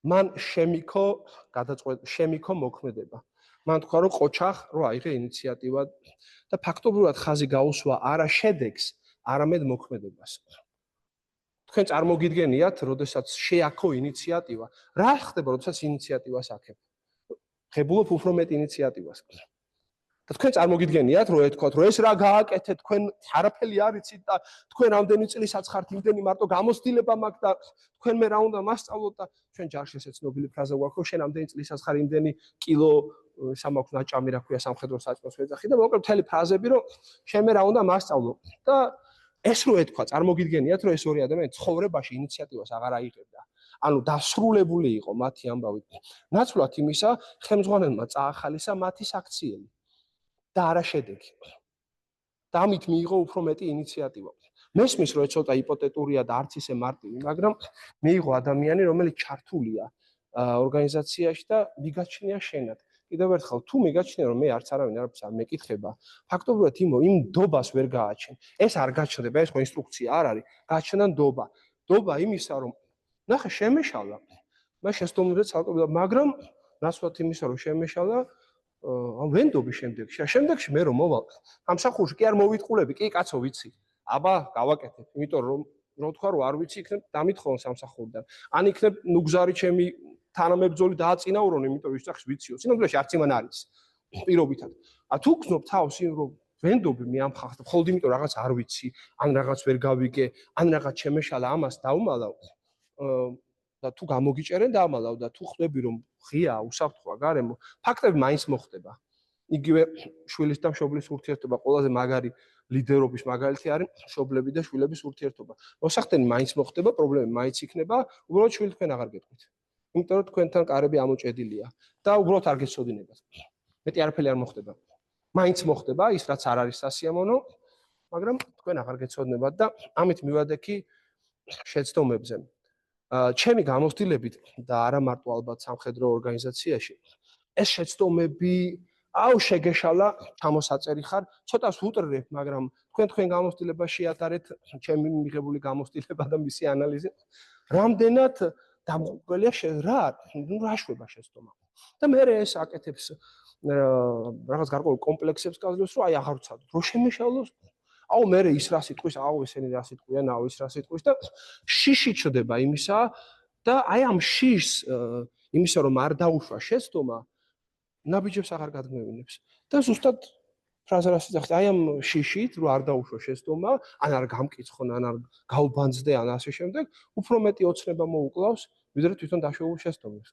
მან შემიქო მოქმედება. მან თქვა რომ ყოჩახ რო აიღე ინიციატივა და ფაქტობრივად ხაზი გაუსვა არა შედეგს, არამედ მოქმედებას. თქვენ წარმოგიდგენიათ, როდესაც შეაქო ინიციატივა, რა ხდება, როდესაც ინიციატივას აქებ? ხებულობ უფრო მეტ ინიციატივას. და თქვენ წარმოგიდგენიათ, რომ ეთქვათ, რომ ეს რა გააკეთეთ, თქვენ არაფერი არ იცით და თქვენ რამდენი წლისაც ხართ, იმდენი მარტო გამოცდილება მაქვს და თქვენ მე რა უნდა მასწავლოთ და ჩვენ ჯარში ესე ცნობილი ფრაზა გვაქვს, რომ შენ რამდენი წლისაც ხარ, იმდენი კილო სამაქვს ნაჭამი რა ქვია სამხედრო საჭმელს ვეძახი და მოკლედ მთელი ფრაზები, რომ შენ მე რა უნდა მასწავლო და ეს რო ეთქვა, წარმოგიდგენიათ, რომ ეს ორი ადამიანი ცხოვრებაში ინიციატივას აღარ აიღებდა. ანუ დასრულებული იყო მათი ამბავი. ნაცვლად იმისა, ხელმძღვანელმა წაახალისა მათი საქციელი და არა შედეგი. და ამით მიიღო უფრო მეტი ინიციატივა. მესმის, რომ ცოტა იპოთეტურია და არც ისე მარტივი, მაგრამ მიიღო ადამიანი, რომელიც ჩართულია ორგანიზაციაში და მიგაჩნია შენად. კიდევ ერთხელ, თუ მიგაჩნია, რომ მე არც არავინ არაფერს არ მეკითხება, ფაქტობრივად იმ დობას ვერ გააჩენ. ეს არ გაჩნდება, ეს ხო ინსტრუქცია არ არის, გაჩნდა დობა. დობა იმისა, რომ ნახე, შემეშალა. მე შეცდომებზე ცალკეულად, მაგრამ ნაცვლად იმისა, რომ შემეშალა, ვენდობის შემდეგში მე რომ მოვალ, სამსახურში კი არ მოვიტყულები, კი კაცო ვიცი. აბა, გავაკეთებ, იმიტომ რომ რო თქვა რომ არ ვიცი, იქნებ დამითხოვონ სამსახურიდან. ან იქნებ ნუგზარი ჩემი თანამებრძოლი დააწინაურონ, იმიტომ რომ ისახს ვიციო. სინამდვილეში არც იმან არის. პირობითად. თუ გძნობ თავს იმ რომ ვენდობი მე ამ ხალხს, მხოლოდ იმიტომ რაღაც არ ვიცი, ან რაღაც ვერ გავიგე, ან რაღაც შემეშალა ამას დავმალავ. და თუ გამოგიჭერენ დამალავ და თუ ხვდები რომ ღია უსაფრთხოა გარემო, ფაქტები მაინც მოხდება. იგივე შვილის და მშობლის ურთიერთობა ყველაზე მაგარი ლიდერობის მაგალითი არის მშობლები და შვილების ურთიერთობა. მოსახდენი მაინც მოხდება, პრობლემები მაინც იქნება, უბრალოდ შვილ თქვენ აღარ გეტყვით. იმიტომ რომ თქვენთან კარები ამოჭედილია და უბრალოდ არ გეცოდინებათ. მეტი არაფერი არ მოხდება. მაინც მოხდება ის რაც არ არის სასიამოვნო, მაგრამ თქვენ აღარ გეცოდინებათ და ამით მივადექი შეცდომებზე. ჩემი გამოცდილებით და არა მარტო ალბათ სამხედრო ორგანიზაციაში ეს შეცდომები შეგეშალა ჩამოსაწერი ხარ ცოტას ვუტრებ მაგრამ თქვენ გამოცდილებაში ატარეთ ჩემი მიღებული გამოცდილება და მისი ანალიზი რამდენად დამღუპველია რა შვება შეცდომა და მე ეს აკეთებს რაღაც გარკვეულ კომპლექსებს გაძლევს რომ აღარ ვცადოთ რო შემეშალოს მე ის რა სიტყვის, ესენი რა სიტყვიან, ის რა სიტყვის და შიში ჩდება იმისა და ამ შიშს იმისა რომ არ დაუშვა შეცდომა ნაბიჯებს აღარ გადმევინებს და ზუსტად ფრაზა რა სიძახით ამ შიშით რო არ დაუშვა შეცდომა ან არ გამკითხონ ან არ გაუბანძდე ან ასე შემდეგ უფრო მეტი ოცნება მოუკლავს ვიდრე თვითონ დაშვებულ შეცდომებს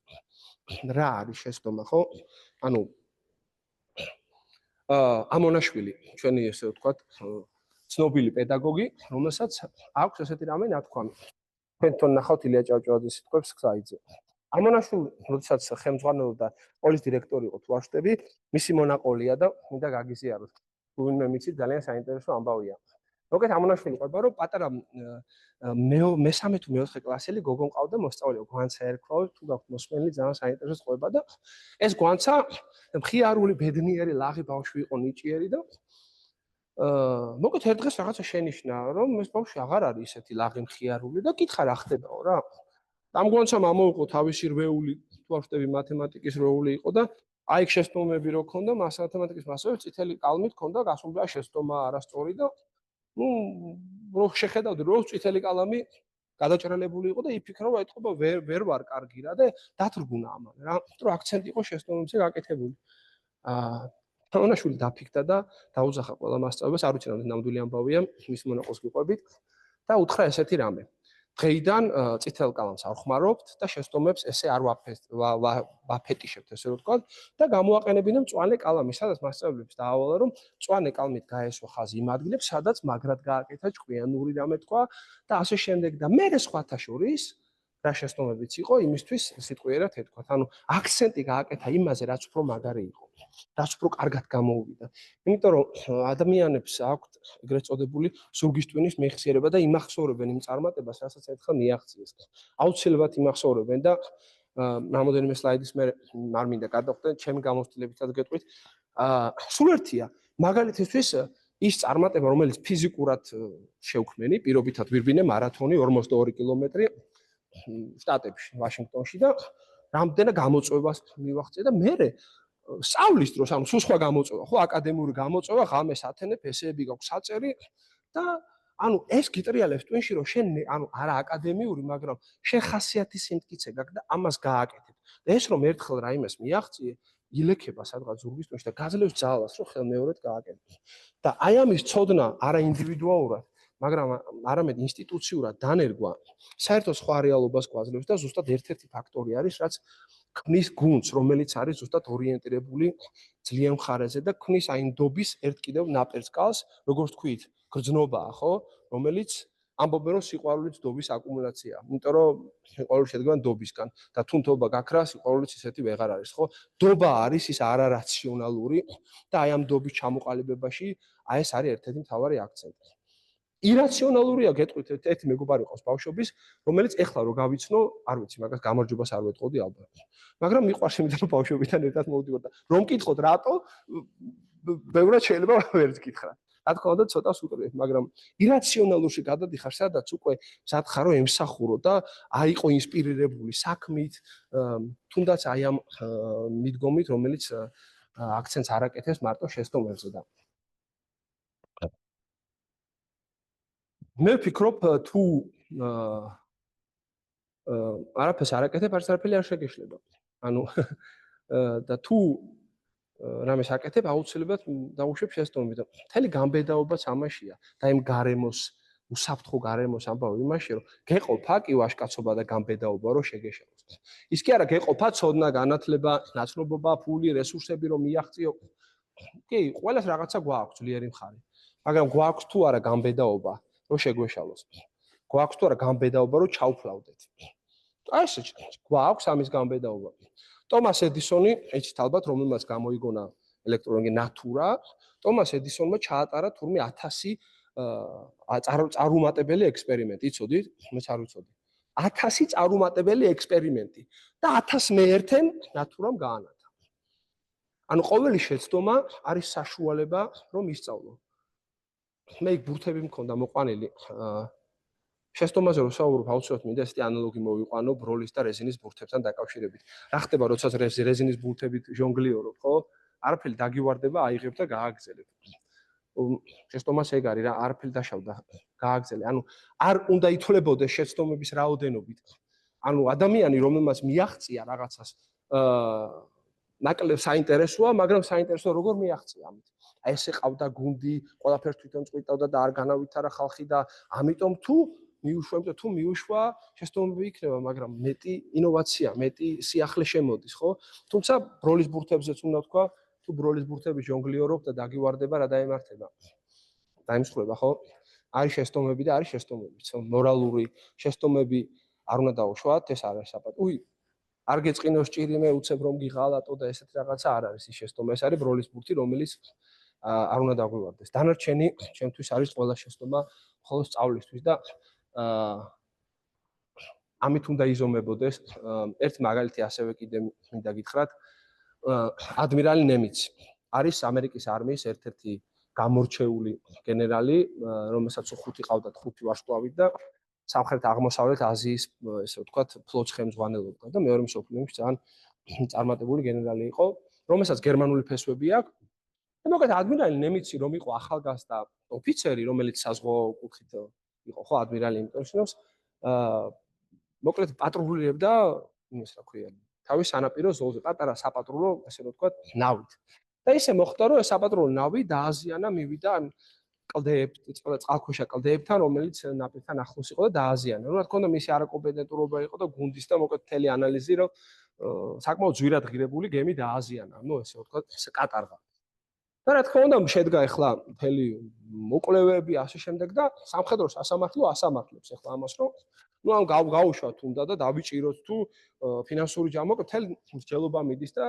რა არის შეცდომა ხო ანუ ამონაშვილი ჩვენი ესე ვთქვათ ცნობილი პედაგოგი, რომელსაც აქვს ესეთი რამე ნათქვამი. თქვენ ნახავთ ილია ჭავჭავაძის სიტყვებს ხაიძე. ამონაშვილი, როდესაც ხელმძღვანელობდა სკოლის დირექტორი იყო თუ არ ვშტები, მისი მონაყოლია და მინდა გაგიზიაროთ. ვინმე მიცით ძალიან საინტერესო ამბავია. მოკლედ ამონაშვილი ყვება, რომ პატარა მესამე თუ მეოთხე კლასელი გოგო მყავდა მოსწავლეო გვანცა ერქვა, თუ გაქვთ მოსმენილი ძალიან საინტერესო ყვება და ეს გვანცა მხიარული ბედნიერი ლაღი ბავშვი იყო ნიჭიერი და მოკლედ ერთ დღეს რაღაცა შენიშნა, რომ ეს ბავშვი აღარ არის ისეთი ლაღი მხიარული და კითხა რა ხდებაო რა. ამ გვანცამ ამოუყო თავისი რვეული, თუ არ ვშტები მათემატიკის რვეული იყო და აი ეგ შეცდომები რო ქონდა, მათემატიკის მასწავლებლებს წითელი კალმით ქონდა გასული შეცდომა არასწორი და რო შეხედავდი რომ წითელი კალამი გადაჭრელებული იყო და იფიქრა რომ ეთქობა ვერ ვარ კარგი რა და დათრგუნა ამან რა, რომ აქცენტი იყო შეცდომებზე გაკეთებული. ამონაშვილი დაფიქდა და დაუძახა ყველა მასწავლებლებს, არ ვიცი რამდენი ნამდვილი ამბავია, მის მონაყოლს გიყვებით და უთხრა ესეთი რამე. დღეიდან წითელ კალამს არ ხმარობთ და შეცდომებს ესე არ ვაფეტიშებთ, ესე რომ ვთქვათ და გამოაყენებინე მწვანე კალამი, სადაც მასწავლებლებს დაავალა, რომ მწვანე კალმით გაესვა ხაზი იმ ადგილებს, სადაც მაგრად გააკეთა ჭკვიანური რამე თქვა და ასე შემდეგ და მე სხვათა შორის რა შეცდომებიც იყო იმისთვის სიტყვიერად ეთქვათ. ანუ აქცენტი გააკეთა იმაზე, რაც უფრო მაგარი იყო. რაც უფრო კარგად გამოუვიდა. იმიტომ რომ ადამიანებს აქვთ ეგრეთ წოდებული ზურგის ტვინის მეხსიერება და იმახსოვრებენ იმ წარმატებას, რასაც ერთხელ მიაღწიეს. აუცილებლად იმახსოვრებენ და რამოდენიმე სლაიდის მე არ მინდა გადავხდე, ჩემი გამოცდილებითაც გეტყვით. სულ ერთია, მაგალითისთვის ის წარმატება, რომელიც ფიზიკურად შევქმენი, პირობითად ვირბინე მარათონი 42 კილომეტრი შტატებში, ვაშინგტონში და რამდენად გამოწვევას მივაღწია და მე სწავლის დროს, ანუ სხვა გამოწვევა, ხო, აკადემიური გამოწვევა, ღამეს ათენებ, ესეები გაქვს საწერი და ანუ ეს გიტრიალებს twin-ში რომ შენ ანუ არა აკადემიური, მაგრამ შენ ხასიათის სიმტკიცე გაქვს და ამას გააკეთებ. და ეს რომ ერთხელ რაიმეს მიაღწიე, ილექება სადღაც ზურგის twin-ში და გაძლევს ძალას, რომ ხელმეორედ გააკეთოს. და აი ამის ცოდნა არა ინდივიდუალურად, მაგრამ არამედ ინსტიტუციურად დანერგვა საერთოდ სხვა რეალობას გვაძლევს და ზუსტად ერთ-ერთი ფაქტორი არის, რაც ქმნის გუნდს, რომელიც არის ზუსტად ორიენტირებული ძლიერ მხარეზე და ქმნის აი ნდობის ერთ კიდევ ნაპერწკალს, როგორც თქვით, გრძნობაა, ხო, რომელიც ამბობენ რომ სიყვარულიც ნდობის აკუმულაციაა. იმიტომ რომ სიყვარული შედგება ნდობისგან და თუ ნდობა გაქრა, სიყვარულიც ისეთი ვეღარ არის, ხო? ნდობა არის ის არარაციონალური და აი ამ ნდობის ჩამოყალიბებაში აი ეს არის ერთ-ერთი მთავარი აქცენტი. ირაციონალურია გეტყვით ერთი მეგობარი ყავს ბავშვობის, რომელიც ეხლა რო გავიცნო, არ ვიცი, მაგას გამარჯვებას არ ვეთყოდი ალბათ. მაგრამ მიყვარს იმიტომ რომ ბავშვობიდან ერთად მოვდივარ და რომ მკითხოთ რატო, ბევრად შეიძლება ვერც გითხრათ. რა თქმა უნდა, ცოტას უყურებ, მაგრამ ირაციონალურში გადადიხარ, სადაც უკვე მზად ხარ რომ ემსახურო და აიყო ინსპირირებული საქმით, თუნდაც აი ამ მიდგომით, რომელიც აქცენტს არ აკეთებს მარტო შეცდომებზე და მე ვფიქრობ თუ არაფერს არ აკეთებ, არაფერი არ შეგეშლება. ანუ და თუ რამეს აკეთებ, აუცილებლად დაუშვებ შეცდომები და მთელი გამბედაობაც ამაშია და იმ გარემოს, უსაფრთხო გარემოს ამბავ იმაში, რომ გეყოფა კი ვაჟკაცობა და გამბედაობა რომ შეგეშალოს. ის კი არა გეყოფა ცოდნა, განათლება, ნაცნობობა, ფული, რესურსები რომ მიაღწიო. კი, ყველას რაღაცა გვაქვს ძლიერი მხარე. მაგრამ გვაქვს თუ არა გამბედაობა რომ შეგვეშალოს. გვაქვს თუ არა გამბედაობა რომ ჩავფლავდეთ. აი ეს გვაქვს ამის გამბედაობა. ტომას ედისონი, ეცით ალბათ რომელმაც გამოიგონა ელექტროენერგია ნატურა, ტომას ედისონმა ჩაატარა თურმე 1000 წარუმატებელი ექსპერიმენტი, იცოდით? მეც არ ვიცოდი. 1000 წარუმატებელი ექსპერიმენტი და 1001-ენ ნატურამ გაანათა. ანუ ყოველი შეცდომა არის საშუალება რომ ისწავლო. მე იქ ბურთები მქონდა მოყვანილი. შეცდომაზე რომ საუბრობ, აუცილებლად მინდა ესეთი ანალოგი მოვიყვანო ბროლის და რეზინის ბურთებთან დაკავშირებით. რა ხდება, როდესაც რეზინის ბურთებით ჟონგლიორობ, ხო? არაფერი დაგივარდება, აიღებ და გააგზელებ. შეცდომას ეგ არის რა, არაფერი დაშავდა, გააგზელე. ანუ არ უნდა ითვლებოდეს შეცდომების რაოდენობით. ანუ ადამიანი, რომელმაც მიაღწია რაღაცას, ნაკლებ საინტერესოა, მაგრამ საინტერესოა როგორ მიაღწია ამით. აი ესე ყავდა გუნდი, ყველაფერს თვითონ წვიტავდა და არ განავითარა ხალხი და ამიტომ თუ მიუშვა, შეცდომები იქნება, მაგრამ მეტი ინოვაცია, მეტი სიახლე შემოდის, ხო? თუმცა ბროლის ბურთებზეც უნდა თქვა, თუ ბროლის ბურთები ჟონგლიორობ და დაგივარდება, რა დაემართება. დაიმსხვრება, ხო? არის შეცდომები და არის შეცდომებიც, მორალური შეცდომები არ უნდა დაუშვათ, ეს არის საპატუი. არ გეწყინოს ჭირი მე უცებ რომ გიღალატო და ესეთ რაღაცა არ არის ის შეცდომა, ეს არის ბროლის ბურთი, რომელიც არ უნდა დაგვივარდეს. დანარჩენი ჩემთვის არის ყველა შეცდომა მხოლოდ სწავლისთვის და ამით უნდა იზომებოდეს. ერთ მაგალითი ასევე კიდე მინდა გითხრათ. ადმირალი ნემიცი არის ამერიკის არმიის ერთ-ერთი გამორჩეული გენერალი, რომელსაც 5 ყავდათ 5 ვარსკვლავით და სამხრეთ აღმოსავლეთ აზიის, ესე ვთქვათ, ფლოტს ხელმძღვანელობდა და მეორე მსოფლიო ომში ძალიან წარმატებული გენერალი იყო, რომელსაც გერმანული ფესვები აქვს. და მოკლედ ადმირალი ნემიცი რომ იყო ახალგაზრდა ოფიცერი, რომელიც საზღვაო კუთხით იყო, ხო, ადმირალი იმიტომ შნობს, მოკლედ პატრულირებდა იმას რა ქვია, თავის სანაპირო ზოლზე, პატარა საპატრულო, ესე ვთქვათ, ნავით. და ისე მოხდა, რომ ეს საპატრულო ნავი დააზიანა, მივიდა წყალქვეშა კლდეებთან, რომელიც ნაპირთან ახლოს იყო და დააზიანა. რა თქმა უნდა, მისი არაკომპეტენტურობა იყო და გუნდის და მოკლედ მთელი ანალიზი, რომ საკმაოდ ძვირად ღირებული გემი დააზიანა. ნუ ესე ვთქვათ, კატარღა. და რა თქმა უნდა, შედგა ახლა მთელი მოკვლევები ასე შემდეგ და სამხედრო სასამართლო ასამართლებს ახლა ამას, რომ ნუ ამ გაუშვათ უნდა და დავიჭიროთ თუ ფინანსური ჯამოკ მთელი მსჯელობა მიდის და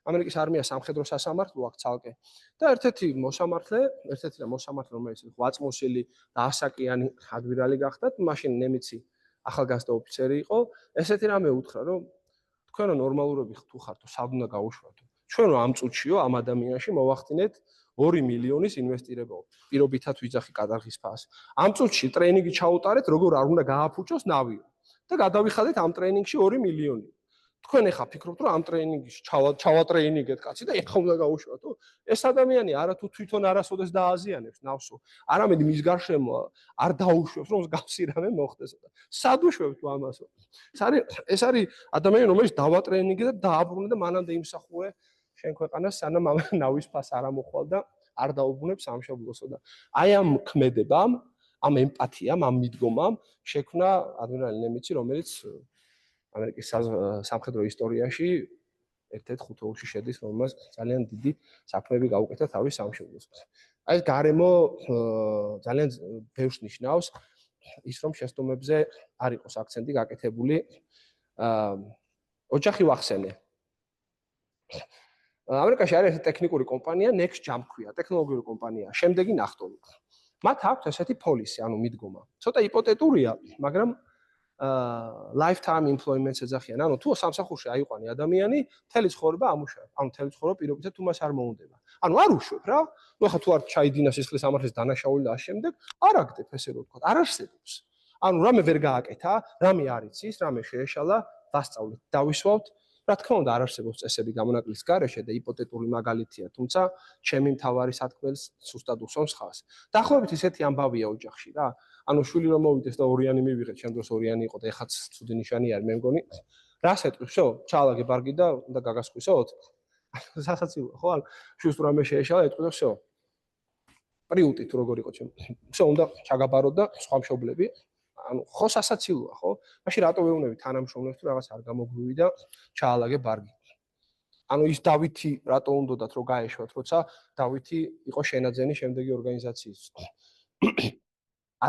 ამერიკის არმიას სამხედრო სასამართლო აქვს ცალკე. და ერთ-ერთი მოსამართლე, რომელიც ღვაწმოსილი და ასაკიანი ადმირალი გახდათ, მაშინ ნემიცი ახალგაზრდა ოფიცერი იყო, ესეთი რამე უთხრა, რომ თქვენო ნორმალურები თუ ხართ, სად უნდა გაუშვათ? ჩვენ რომ ამ წუთშიო ამ ადამიანში მოვახდინეთ 2 მილიონის ინვესტირება. პირობითად ვიძახი კატარღის ფას. ამ წუთში ტრეინინგი ჩაუტარეთ, როგორ არ უნდა გააფუჭოს ნავიო. და გადავიხადეთ ამ ტრეინინგში 2 მილიონი. თქვენ ეხა ფიქრობთ, რომ ამ ტრეინინგში ჩავატრეინინგეთ კაცი და ეხა უნდა გაუშვათ, თუ ეს ადამიანი არა თუ თვითონ არასოდეს დააზიანებს ნავსო, არამედ მის გარშემო არ დაუშვებს, რომ მსგავსი რამე მოხდეს. სად უშვებთ ამასო? ეს არის ადამიანი, რომელიც დავატრეინინგე და დააბრუნე და მანამდე იმსახურე შენ ქვეყანას, სანამ ამ ნავის ფას არ ამოხვალ და არ დაუბრუნებს სამშობლოსო და აი ამ ქმედებამ, ამ ემპათიამ, ამ მიდგომამ შექმნა ადმირალი ნემიცი, რომელიც ამერიკის სამხედრო ისტორიაში ერთ-ერთ ხუთეულში შედის, რომელმაც ძალიან დიდი საქმეები გაუკეთა თავის სამშობლოს. აი ეს გარემო ძალიან ბევრს ნიშნავს ის, რომ შეცდომებზე არ იყოს აქცენტი გაკეთებული. ოჯახი ვახსენე. ამერიკაში არის ეს ტექნიკური კომპანია Next Jump ქვია, ტექნოლოგიური კომპანია. შემდეგი ნახტომი. მათ აქვს ესეთი პოლისი, ანუ მიდგომა. ცოტა იპოთეტურია, მაგრამ lifetime employment-ს ეძახიან. ანუ თუ სამსახურში აიყვანი ადამიანი, მთელი ცხოვრება ამუშავებს. ანუ მთელი ცხოვრება პირობითად თუ მას არ მოუნდება. ანუ არ უშვებ რა. ნუ ახლა თუ არ ჩაიდინა სისხლის სამართლის დანაშაული და ამ შემდეგ, არ აგდებ ესე რომ ვთქვა, არ არსებობს. ანუ რამე ვერ გააკეთა, რამე არ იცის, რამე შეეშალა, დასწავლეთ, დავისვავთ. რა თქმა უნდა, არ არსებობს წესები გამონაკლის გარეშე და იპოთეტური მაგალითია, თუმცა ჩემი მთავარი სათქმელს სუსტად უსვამს ხაზს. დაახლოებით ისეთი ამბავია ოჯახში რა. ანუ შვილი რომ მოვიდეს და ორიანი მივიღეთ, შენ დროს ორიანი იყო და ეხაც ცუდი ნიშანი არის, მე მგონი. რას ეტყვი, всё, ჩაალაგე ბარგი და უნდა გაგასხვისოთ. სასაცილოა, ხო? ანუ შვილს თუ რამე შეეშალა, ეტყვი და всё. პრიუტი თუ როგორ იყო ჩემ. всё, უნდა ჩაგაბაროთ და სხვა მშობლები. ანუ ხო სასაცილოა, ხო? მაშინ რატო ვეუბნები თანამშრომლებს თუ რაღაც არ გამოგვივი და ჩაალაგე ბარგი. ანუ ის დავითი რატო უნდათ რომ გაეშვათ, როცა დავითი იყო შენაძენი შემდეგი ორგანიზაციის.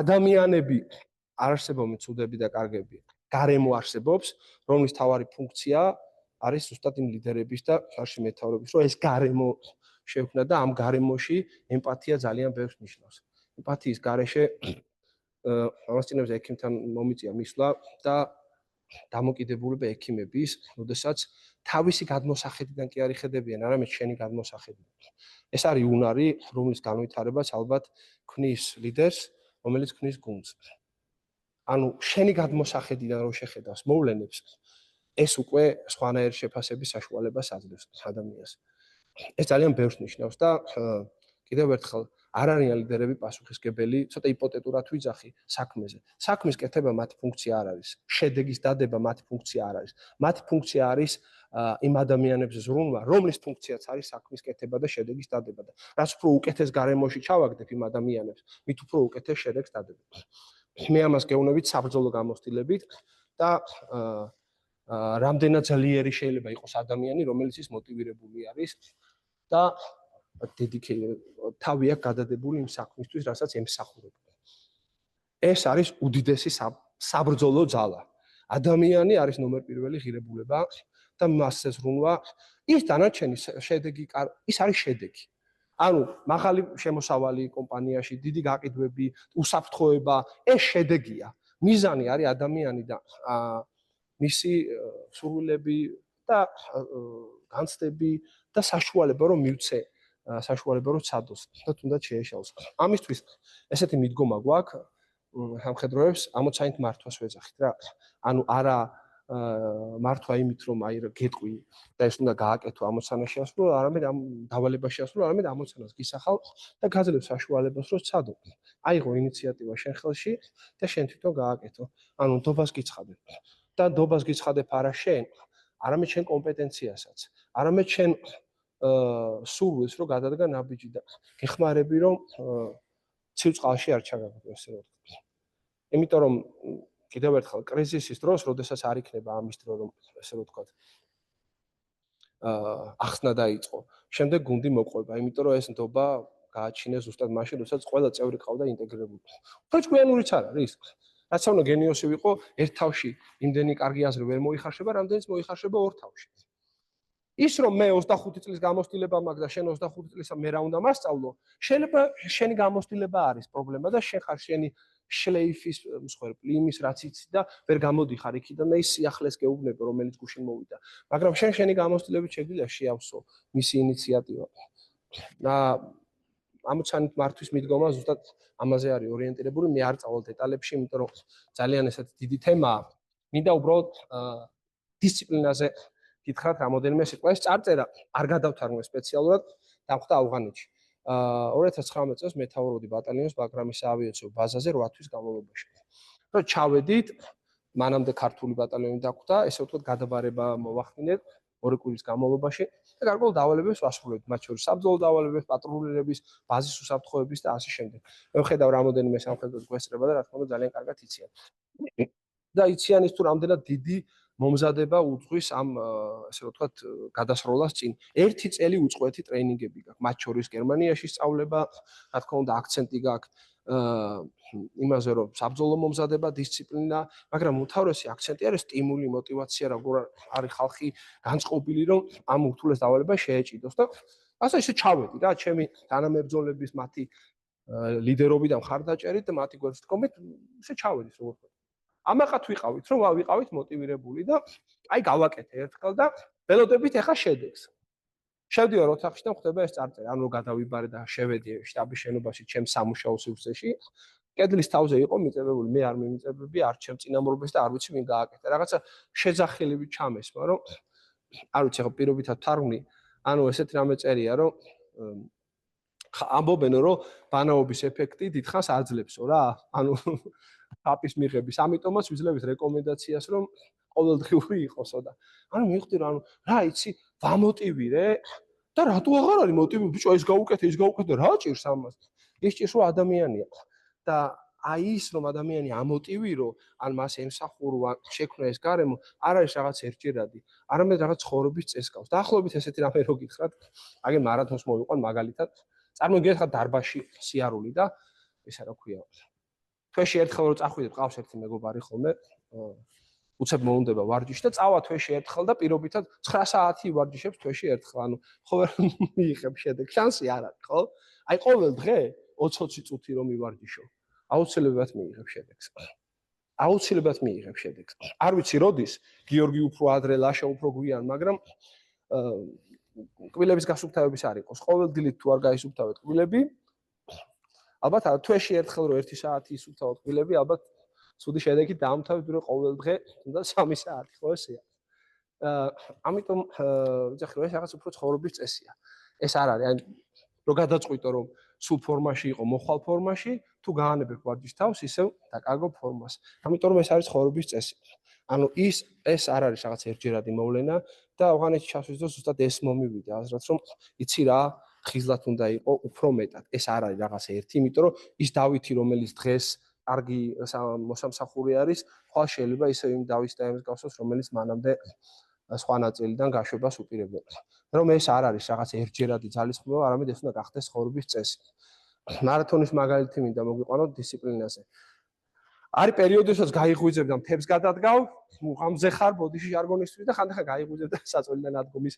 ადამიანები არ არსებობენ ცუდები და კარგები. გარემო არსებობს, რომლის თავარი ფუნქცია არის ზუსტად იმ ლიდერების და ხარში მეთაურების, რომ ეს გარემო შექმნა და ამ გარემოში ემპათია ძალიან ბევრს ნიშნავს. ემპათიის გარეშე ამასწინებს ექიმთან მომიწია მისვლა და დამოკიდებულება ექიმების, როდესაც თავისი გადმოსახედიდან კი არ იხედებიან, არამედ შენი გადმოსახედიდან. ეს არის უნარი, რომლის განვითარებაც ალბათ ქმნის ლიდერს, რომელიც ქმნის გუნდს. ანუ შენი გადმოსახედიდან რო შეხედავს მოვლენებს, ეს უკვე სხვანაირი შეფასების საშუალებას აძლევს ადამიანს. ეს ძალიან ბევრს ნიშნავს და კიდევ ერთხელ არ არიან ლიდერები პასუხისმგებელი, ცოტა იპოთეტურად ვიძახი საქმეზე. საქმის კეთება მათი ფუნქცია არ არის. შედეგის დადება მათი ფუნქცია არ არის. მათი ფუნქცია არის იმ ადამიანებს ზრუნვა, რომლის ფუნქციაც არის საქმის კეთება და შედეგის დადება და რაც უფრო უკეთეს გარემოში ჩავაგდებ იმ ადამიანებს, მით უფრო უკეთეს შედეგს დადებთ. მე ამას გეუბნებით საბრძოლო გამოცდილებით და რამდენად ძლიერი შეიძლება იყოს ადამიანი, რომელიც ის მოტივირებული არის და თავი აქვს გადადებული იმ საქმისთვის, რასაც ემსახურება. ეს არის უდიდესი საბრძოლო ძალა. ადამიანი არის ნომერ პირველი ღირებულება და მასზე ზრუნვა, ის დანარჩენი შედეგი, ის არის შედეგი. ანუ მაღალი შემოსავალი კომპანიაში, დიდი გაყიდვები, უსაფრთხოება, ეს შედეგია. მიზანი არის ადამიანი და მისი სურვილები და განცდები და საშუალება რომ მივცე, საშუალება რომ ცადოს და თუნდაც შეეშალოს. ამისთვის ესეთი მიდგომა გვაქვს სამხედროებს ამოცანით მართვას ვეძახით რა. ანუ არა მართვა იმით რომ აი გეტყვი და ეს უნდა გააკეთო ამოცანაში ასრულო, არამედ ამ დავალებაში ასრულო, არამედ ამოცანას გისახავ და გაძლევ საშუალებას რომ ცადო. აიღო ინიციატივა შენ ხელში და შენ თვითონ გააკეთო. ანუ დობას გიცხადე. და დობას გიცხადებ არა შენ, არამედ შენ კომპეტენციასაც, არამედ შენ სურვილს რომ გადადგა ნაბიჯი და გეხმარები რომ ცივ წყალში არ ჩაგაგდო ესე რომ ვთქვი. იმიტომ რომ კიდევ ერთხელ კრიზისის დროს, როდესაც არ იქნება ამის დრო რომ ესე რომ ვთქვათ ახსნა დაიწყო. შემდეგ გუნდი მოყვება, იმიტომ რომ ეს ნდობა გააჩინეს ზუსტად მაშინ, როდესაც ყველა წევრი ყავდა ინტეგრირებული. უფრო ჭკვიანურიც არ არის. რაც უნდა გენიოსი ვიყო, ერთ თავში იმდენი კარგი აზრი ვერ მოიხარშება, რამდენიც მოიხარშება ორ თავში. ის რომ მე 25 წლის გამოცდილება მაქვს და შენ 25 წლისა მე რა უნდა მასწავლო, შეიძლება შენი გამოცდილება არის პრობლემა და შენ ხარ შენი შლეიფის მსხვერპლი, იმის რაც იცი და ვერ გამოდიხარ იქიდან და ის სიახლეს გეუბნები, რომელიც გუშინ მოვიდა. მაგრამ შენი გამოცდილებით შეგვიძლია შეავსო მისი ინიციატივა. და ამოცანით მართვის მიდგომა ზუსტად ამაზე არის ორიენტირებული, მე არ წავალ დეტალებში, იმიტომ რომ ძალიან ესეთ დიდი თემაა. მინდა უბრალოდ დისციპლინაზე გითხრათ რამოდენიმე სიტყვა. ეს წარწერა არ გადავთარგმნე სპეციალურად, დამხვდა ავღანეთში. 2019 წელს მეთაურობდი ბატალიონს ბაგრამის საავიაციო ბაზაზე 8 თვის განმავლობაში. რომ ჩავედით, მანამდე ქართული ბატალიონი დაგვდა, ესე ვთქვათ, გადაბარება მოვახდინეთ 2 კვირის განმავლობაში და გარკვეულ დავალებებს ვასრულებთ, მათ შორის საბრძოლო დავალებებს, პატრულირების, ბაზის უსაფრთხოების და ასე შემდეგ. მე ვხედავ რამოდენიმე სამხედრო გვესწრება და რა თქმა უნდა ძალიან კარგად იციან. და იციან ის თუ რამდენად დიდი მომზადება უძღვის ამ ესე ვთქვათ გადასროლას წინ. 1 წელი უწყვეტი ტრეინინგები გაქვს, მათ შორის გერმანიაში სწავლება, რა თქმა უნდა აქცენტი გაქვს იმაზე რომ საბრძოლო მომზადება, დისციპლინა, მაგრამ უმთავრესი აქცენტი არის სტიმული, мотиваცია, როგორ არის ხალხი განწყობილი რომ ამ ურთულეს დავალებას შეეჭიდოს და ასე ისე ჩავედი რა, ჩემი თანამებრძოლების მათი ლიდერობიდან მხარდაჭერით და მათი გვერდით ისე ჩავედით როგორ ვთქვათ. ამაყად ვიყავით რომ ვიყავით მოტივირებული და აი გავაკეთე ერთხელ და ველოდებით ახლა შედეგს. შევდივარ ოთახში და ხდება ეს წარწერა, ანუ გადავიბარე და შევედი შტაბის შენობაში ჩემს სამუშაო სივრცეში. კედლის თავზე იყო მიწებებული, მე არ მიმიწებები, არ ჩემ წინამორბეს და არ ვიცი ვინ გააკეთა. რაღაცა შეძახილები ჩამესმა, რომ არ ვიცი ხო პირობითად თარგმნი, ანუ ესეთ რამე წერია, რომ ამბობენ რომ ბანაობის ეფექტი დიდხანს აძლევსო რა. ანუ პაპის მიღების, ამიტომაც ვიძლევით რეკომენდაციას, რომ ყოველდღიური იყოსო და ანუ მივხვდი რომ ანუ რა იცი, ვამოტივირე და რატო აღარ არის მოტივი, ბიჭო ის გაუკეთე და რა ჭირს ამას? ის ჭირს რომ ადამიანია და აი ის რომ ადამიანი ამოტივირო, ან მას ემსახურო, ან შექმნა ეს გარემო, არ არის რაღაც ერთჯერადი, არამედ რაღაც ცხოვრების წესს გავს. დაახლოებით ესეთი რამე რო გითხრათ, აგერ მარათონს მოვიყვან მაგალითად, წარმოგიდგენთ დარბაზში სიარული და ისა რა ქვია. თვეში ერთხელ რო წახვიდეთ, ყავს ერთი მეგობარი ხოლმე, უცებ მოუნდება ვარჯიში და წავა თვეში ერთხელ და პირობითად 9 საათი ვარჯიშებს თვეში ერთხელ, ანუ ხო ვერ მიიღებ შედეგს, შანსი არ არის, ხო? აი ყოველ დღე 20 წუთი რომ მივარჯიშო, აუცილებლად მიიღებ შედეგს. აუცილებლად მიიღებ შედეგს. არ ვიცი როდის, გიორგი უფრო ადრე, ლაშა უფრო გვიან, მაგრამ კბილების გასუფთავების არ იყოს. ყოველ დილით თუ არ გაისუფთავეთ კბილები, ალბათ თვეში ერთხელ რო 1 საათი ისუფთავოთ კბილები, ალბათ ცუდი შედეგი დაამთავრეთ, რომ ყოველ დღე უნდა 3 საათი, ხო ესეა. ამიტომ ვიძახი რომ ეს რაღაც უფრო ცხოვრების წესია. ეს არ არის, აი რო გადაწყვიტო რომ სულ ფორმაში იყო, მოხვალ ფორმაში, თუ გაანებებ ვარჯიშ თავს, ისევ დაკარგო ფორმას. ამიტომ რომ ეს არის ცხოვრების წესი. ანუ ეს არ არის რაღაც ერთჯერადი მოვლენა და ავღანეთში ჩასვლის დროს ზუსტად ეს მომივიდა, აზრად რომ იცი რა, ხიზლად უნდა იყო უფრო მეტად. ეს არ არის რაღაც ერთი, იმიტომ რომ ის დავითი, რომელიც დღეს კარგი მოსამსახური არის, ხვალ შეიძლება ისევ იმ დავის და ემს გავსოს, რომელიც მანამდე სხვა ნაწილიდან გაშვებას უპირებდა. რომ ეს არ არის რაღაც ერთჯერადი ძალისხმევა, არამედ ეს უნდა გახდეს ცხოვრების წესი. მარათონის მაგალითი მინდა მოგვიყვანოთ დისციპლინაზე. არის პერიოდი, როდესაც გაიღვიძებ და მთებს გადადგავ, მუღამზე ხარ ბოდიში ჟარგონისთვის და ხანდახან გაიღვიძებ და საწოლიდან ადგომის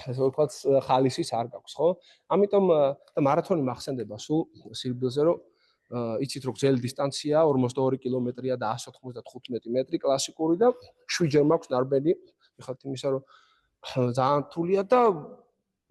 ესე ვთქვათ ხალისის არ გაქვს, ხო? ამიტომ და მარათონი მახსენდება სულ სირბილზე, რომ იცით რომ გზელი დისტანცია 42 კილომეტრია და 195 მეტრი კლასიკური და 7 ჯერ მაქვს ნარბენი, მიხართ იმისა რომ ძალიან რთულია და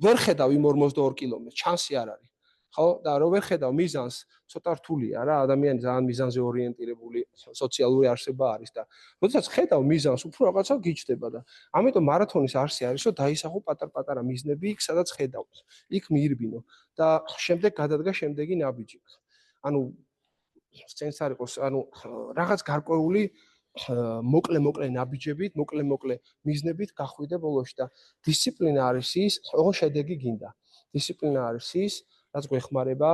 ვერ ხედავ იმ 42 კილომეტრს, ჩანსი არ არის. ხო? და რო ვერ ხედავ მიზანს, ცოტა რთულია რა, ადამიანი ძალიან მიზანზე ორიენტირებული სოციალური არსება არის და როდესაც ხედავ მიზანს, უფრო რაღაცა გიჩდება და ამიტომ მარათონის არსი არის, რომ დაისახო პატარ-პატარა მიზნები იქ, სადაც ხედავ. იქ მიირბინო და შემდეგ გადადგა შემდეგი ნაბიჯი. ანუ სცენს არ იყოს, ანუ რაღაც გარკვეული მოკლე ნაბიჯებით, მოკლე მიზნებით გახვიდე ბოლოში და დისციპლინა არის ის, ოღონდ შედეგი გინდა. დისციპლინა არის ის, რაც გვეხმარება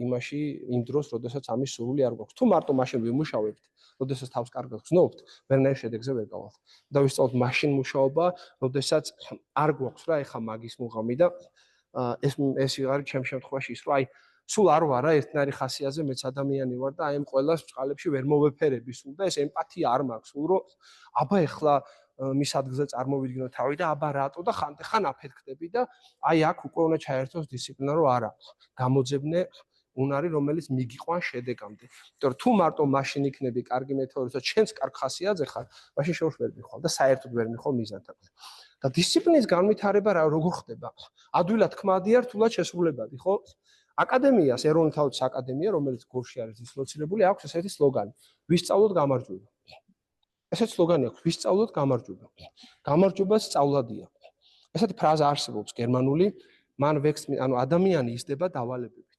იმაში, იმ დროს, როდესაც ამის სურვილი არ გვაქვს. თუ მარტო მაშინ ვიმუშავებთ, როდესაც თავს კარგად გრძნობთ, ვერნაირ შედეგზე ვერ გავალთ. და ვისწავლოთ მაშინ მუშაობა, როდესაც არ გვაქვს რა ეხა მაგის მუღამი და ეს არის ჩემ შემთხვევაში ის, რომ აი სულ არ ვარ რა ერთნაირი ხასიათზე მეც ადამიანი ვარ და აი ამ ყველას წყალებში ვერ მოვეფერები სულ და ეს ემპათია არ მაქვს სულ რომ აბა ეხლა მის ადგილზე წარმოვიდგინო თავი და აბა რატო და ხან აფეთქდები და აი აქ უკვე უნდა ჩაერთოს დისციპლინა რომ არა გამოძებნე უნარი რომელიც მიგიყვან შედეგამდე. იმიტომ რომ თუ მარტო მაშინ იქნები კარგი მეთაური და ჩვენც კარგ ხასიათზე ხარ, მაშინ შორს ვერ მიხვალ და საერთოდ ვერ მიხვალ მიზანთან. და დისციპლინის განვითარება როგორ ხდება? ადვილად თქმადია, რთულად შესრულებადი, ხო? აკადემიას, ეროვნული თავის აკადემია, რომელიც გორში არის დისლოცირებული, აქვს ესეთი სლოგანი: ვისწავლოთ გამარჯვება. ესეც სლოგანი აქვს, ვისწავლოთ გამარჯვება. გამარჯვება სწავლადია. ესეთი ფრაზა არსებობს გერმანული, man wächst, ანუ ადამიანი იზრდება დავალებებით.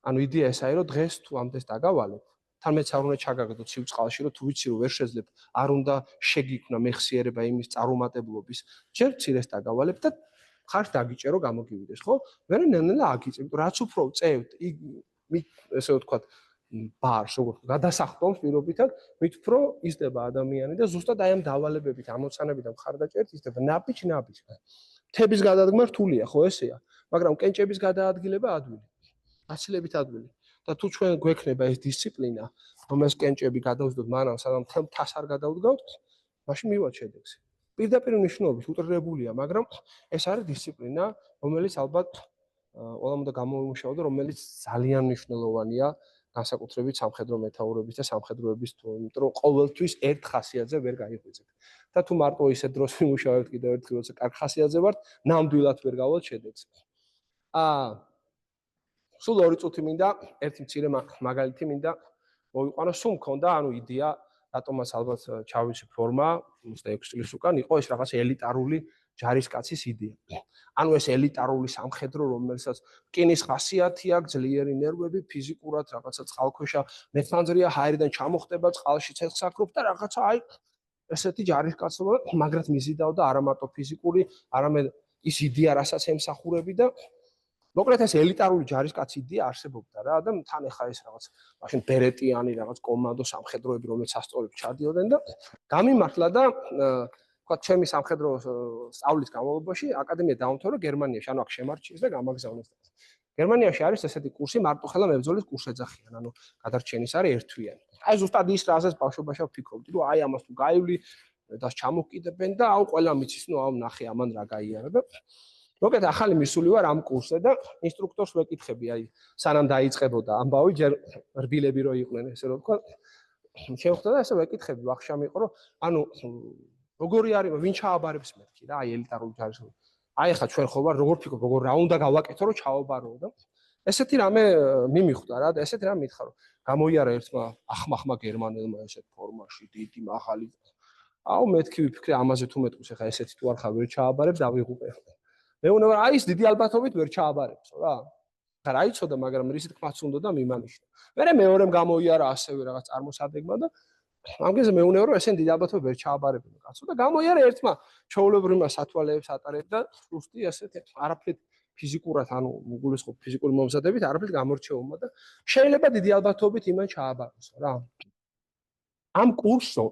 ანუ იდეა ესაა, რომ დღეს თუ ამდენს დაგავალებ, თან მეც არ უნდა ჩაგაგდო ცივწყალში, რომ თუ ვიცი რომ ვერ შეძლებ, არ უნდა შეგიქმნა მეხსიერება იმის წარუმატებლობის, ჯერ ცირეს დაგავალებ და ხარს დაგიჭერო გამოგივიდეს, ხო? მე ნელა აგიწევ, რაც უფრო წევთ, ესე ვთქვათ, ბარს, როგორ გადასახტომს პირობითად, მით უფრო იზრდება ადამიანი და ზუსტად აი ამ დავალებებით, ამოცანებით და მხარდაჭერით იზრდება ნაბიჯ. მთების გადადგმა რთულია, ხო ესეა, მაგრამ კენჭების გადაადგილება ადვილი. აცილებით ადვილი. და თუ ჩვენ გვექნება ეს დისციპლინა, რომ ეს კენჭები გადავსდოთ მანამ, სანამ თელ მთას არ გადავდგავთ, მაშინ მივად შედეგს. პირდაპირ მნიშვნელობით უტრირებულია, მაგრამ ეს არის დისციპლინა, რომელიც ალბათ ყველამ უნდა გამოიმუშაოს და რომელიც ძალიან მნიშვნელოვანია განსაკუთრებით სამხედრო მეთაურების და სამხედროების, იმიტომ რომ ყოველთვის ერთ ხასიათზე ვერ გაიღვიძებ. და თუ მარტო ისეთ დროს ვიმუშავებთ კიდევ ერთხელ, როცა კარგ ხასიათზე ვართ, ნამდვილად ვერ გავალთ შედეგს. სულ 2 წუთი მინდა, ერთი მცირე მაგალითი მინდა მოვიყვანო, სულ მქონდა, ანუ იდეა, რატომაც ალბათ ჩავისი ფორმა 26 წლის უკან იყო ეს რაღაც ელიტარული ჯარისკაცის იდეა. ანუ ეს ელიტარული სამხედრო, რომელსაც რკინის ხასიათი აქვს, ძლიერი ნერვები, ფიზიკურად რაღაცა წყალქვეშა მეთანძრია, ჰაერიდან ჩამოხდება, წყალში ცეცხლს აკრობს და რაღაცა აი ესეთი ჯარისკაცობა, მაგრამ მიზიდავდა არა მარტო ფიზიკური, არამედ ის იდეა, რასაც ემსახურები და მოკლედ ეს ელიტარული ჯარისკაცი იდეა არსებობდა რა და თან ახლა ეს რაღაც მაშინ ბერეტიანი რაღაც კომანდო სამხედროები რომელიც სასწავლებლად ჩადიოდნენ და გამიმართლა და თქვა ჩემი სამხედრო სწავლის განმავლობაში აკადემია დაუმთავრა გერმანიაში, ანუ აქ შემარჩიეს და გამაგზავნეს. გერმანიაში არის ესეთი კურსი, მარტოხელა მებრძოლის კურსი ეძახიან, ანუ გადარჩენის არის ერთთვიანი. აი ზუსტად ის რაზეც ბავშვობაში ვფიქრობდი, რომ აი ამას თუ გაივლი და ჩამოვკიდებენ და აუ ყველა მიცის, ნუ აუ ნახე ამან რა გაიარა და მოკლედ ახალი მისული ვარ ამ კურსზე და ინსტრუქტორს ვეკითხები, აი სანამ დაიწყებოდა ამბავი, ჯერ რბილები რო იყვნენ, ესე რომ ვთქვა. შევხვდა და ესე ვეკითხები, ვახშამი იყო, რომ ანუ როგორი არის, ვინ ჩააბარებს მეთქი რა, აი ელიტარული ჯარისკაცი. აი ახლა ჩვენ ხო ვარ, როგორ ფიქრობ, როგორ რა უნდა გავაკეთო, რომ ჩააბარო და ესეთი რამე მიმიხვდა რა და ესეთი რამე მითხრა, რომ გამოიარა ერთმა ახმახმა გერმანელმა ესეთ ფორმაში, დიდი მაღალი. აუ მეთქი ვიფიქრე ამაზე თუ მეტყვის, ახლა ესეთი თუ არ ხარ ვერ ჩააბარებს, დავიღუპე. მეუბნება რა ის დიდი ალბათობით ვერ ჩააბარებსო რა. ხა რა იცოდა, მაგრამ რისი თქმაც უნდა და მიმანიშნა. მერე მეორემ გამოიარა ასევე რაღაც წარმოსადეგმა და ამგეზე მეუბნება რომ ესენ დიდი ალბათობით ვერ ჩააბარებენ კაცო და გამოიარა ერთმა ჩაოლებრივმა სათვალეებს ატარებდა სუსტი ესეთი არაფრით ფიზიკურად, ანუ გულისხმობ ფიზიკური მომზადებით არაფრით გამორჩეულმა და შეიძლება დიდი ალბათობით იმან ჩააბაროსო რა. ამ კურსო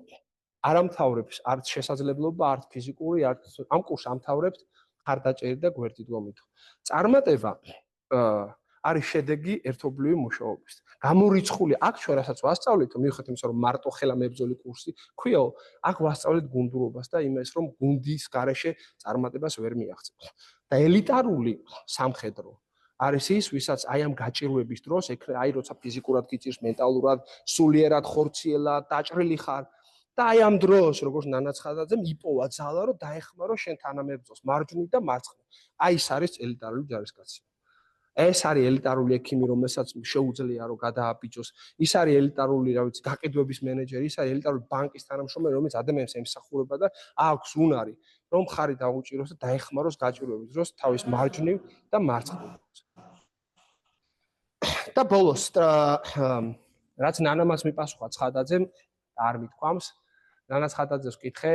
არ ამთავრებს არც შესაძლებლობა, არც ფიზიკური, არც ამ კურსს ამთავრებს ხარდაჭერი და გვერდით გომითო. წარმატება არის შედეგი ერთობლივი მუშაობის. გამორიცხული აქ ჩვენ რასაც ვასწავლეთ, მიუხედავად იმისა, რომ მარტო ხელა მებრძოლი კურსი ქვიაო, აქ ვასწავლეთ გუნდურობას და იმას, რომ გუნდის გარეშე წარმატებას ვერ მიაღწევს. და ელიტარული სამხედრო არის ის, ვისაც აი ამ გაჭირვების დროს, აი როცა ფიზიკურად გიწირს, მენტალურად, სულიერად ხორციელად, დაჭრილი ხარ და აი ამ დროს, როგორც ნანა ცხადაძემ იპოვა ძალა, რომ დაეხმარო შენ თანამებრძოლს მარჯვნივ და მარცხნივ. აი ეს არის ელიტარული ჯარისკაცი. ეს არის ელიტარული ექიმი, რომელსაც შეუძლია რომ გადააბიჯოს. ის არის ელიტარული, რა ვიცი, გაყიდვების მენეჯერი, ის არის ელიტარული ბანკის თანამშრომელი, რომელიც ადამიანს ემსახურება და აქვს უნარი, რომ ხარი დაუჭიროს და დაეხმაროს გაჭირვების დროს თავის მარჯვნივ და მარცხნივ. და ბოლოს რაც ნანამაც მიპასუხა ცხადაძემ და არ მithქვამს, ნანა ცხადაძეს ვკითხე,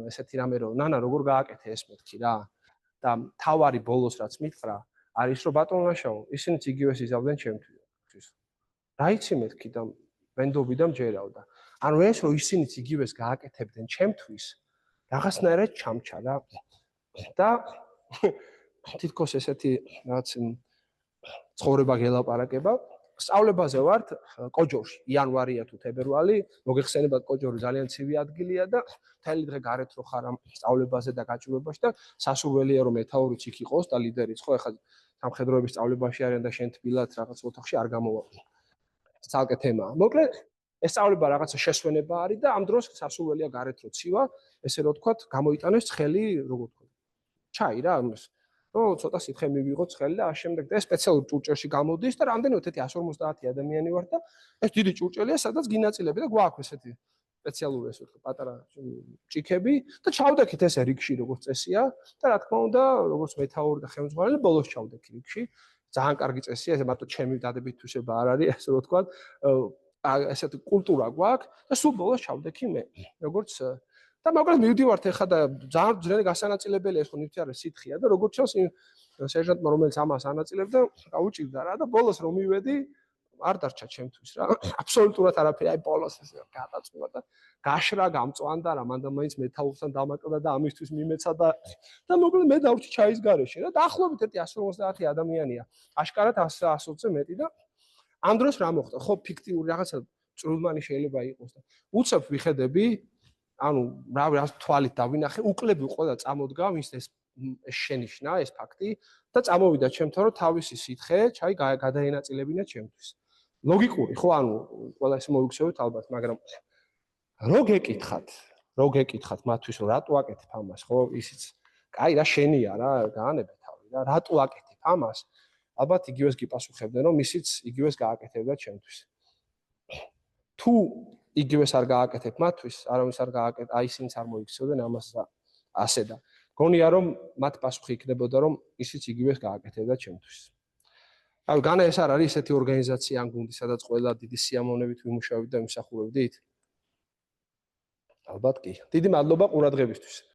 ესეთი რამე რომ ნანა როგორ გააკეთე ეს მეთქი რა. და თავარი ბოლოს რაც მითხრა არის რომ ბატონაშაო, ისინიც იგივეს იზავდნენ ჩემთვის. რა იცი მეთქი და ვენდობი და მჯერავდა. ანუ ეს რომ ისინიც იგივეს გააკეთებდნენ ჩემთვის, რაღაცნაირად ჩამჩა რა. და თითქოს ესეთი რაღაც ცხოვრება გელაპარაკება. სწავლებაზე ვართ კოჯორში, იანვარია თუ თებერვალი, მოგეხსენებათ კოჯორი ძალიან ცივი ადგილია და მთელი დღე გარეთ რო ხარ ამ სწავლებაზე და გაჭირვებაში და სასურველია რომ მეთაურიც იქ იყოს და ლიდერიც, ხო, ეხლა სამხედროების სწავლებაში არიან და შენ თბილად რაღაც ოთახში არ გამოვაყო. ცალკე თემაა. მოკლედ, ეს სწავლება რაღაცა შესვენება არის და ამ დროს სასურველია გარეთ რო ცივა, ესე რო ვთქვათ, გამოიტანოს ცხელი, როგორ ვთქვათ, ჩაი რა, რომ ცოტა სითხე მივიღო ცხელი და ამ შემდეგ და ეს სპეციალურ ჭურჭელში გამოდის და რამდენიმე 150 ადამიანი ვარ და ეს დიდი ჭურჭელია, სადაც გინაწილები და გვაქვს ესეთი სპეციალური ეს ვთქვი პატარა ჭიქები და ჩავდექით ესე რიგში როგორც წესია და რა თქმა უნდა როგორც მეთაური და ხელმძღვანელი ბოლოს ჩავდექი რიგში ძალიან კარგი წესია ესე მარტო ჩემი დადებით თვისება არ არის ასე რომ ვთქვა ესეთი კულტურა გვაქვს და სულ ბოლოს ჩავდექი მე როგორც და მაგრამ მივდივართ ეხლა და ძალიან ძნელი გასანაწილებელია ეს ხო ნივთი არის სითხია და როგორც ჩანს სერჟანტმა რომელიც ამას ანაწილებდა გაუჭირდა რა და ბოლოს რომ მივედი არ დარჩა ჩემთვის რა აბსოლუტურად არაფერი აი ბოლოს ეს გადაწყვეტა და გაშრა გამწვანდა რა მანდა მაინც მეთაურთან დამაკლა და ამისთვის მიმეცა და მოკლედ მე დავრჩი ჩაის გარეშე რა დაახლოებით ერთი 150 ადამიანია აშკარად 100-ზე მეტი და ამ დროს რა მოხდა ხო ფიქტიური რაღაცა წრულმანი შეიძლება იყოს და უცებ ვიხედები ანუ რავი რა თვალით დავინახე უკლები ყველა წამოდგა ვის ეს შენიშნა ეს ფაქტი და წამოვიდა ჩემთან რომ თავისი სითხე ჩაი გადაენაწილებინა ჩემთვის ლოგიკური ხო ანუ ყველა ეს მოიქცევთ ალბათ მაგრამ რო გეკითხათ მათთვის რომ რატო აკეთებ ამას ხო ისიც კაი რა შენია რა გაანებე თავი რა რატო აკეთებ ამას ალბათ იგივეს გიპასუხებდნენ რომ ისიც იგივეს გააკეთებდა ჩემთვის თუ იგივეს არ გააკეთებ მათთვის არავის არ გააკეთე აი ისინიც არ მოიქცევდნენ ამას ასე და გონია რომ მათ პასუხი იქნებოდა რომ ისიც იგივეს გააკეთებდა ჩემთვის აი განა ეს არ არის ესეთი ორგანიზაცია ან გუნდი სადაც ყველა დიდი სიამოვნებით ვიმუშავებთ და ვიმსახურებდით ალბათ კი დიდი მადლობა ყურადღებისთვის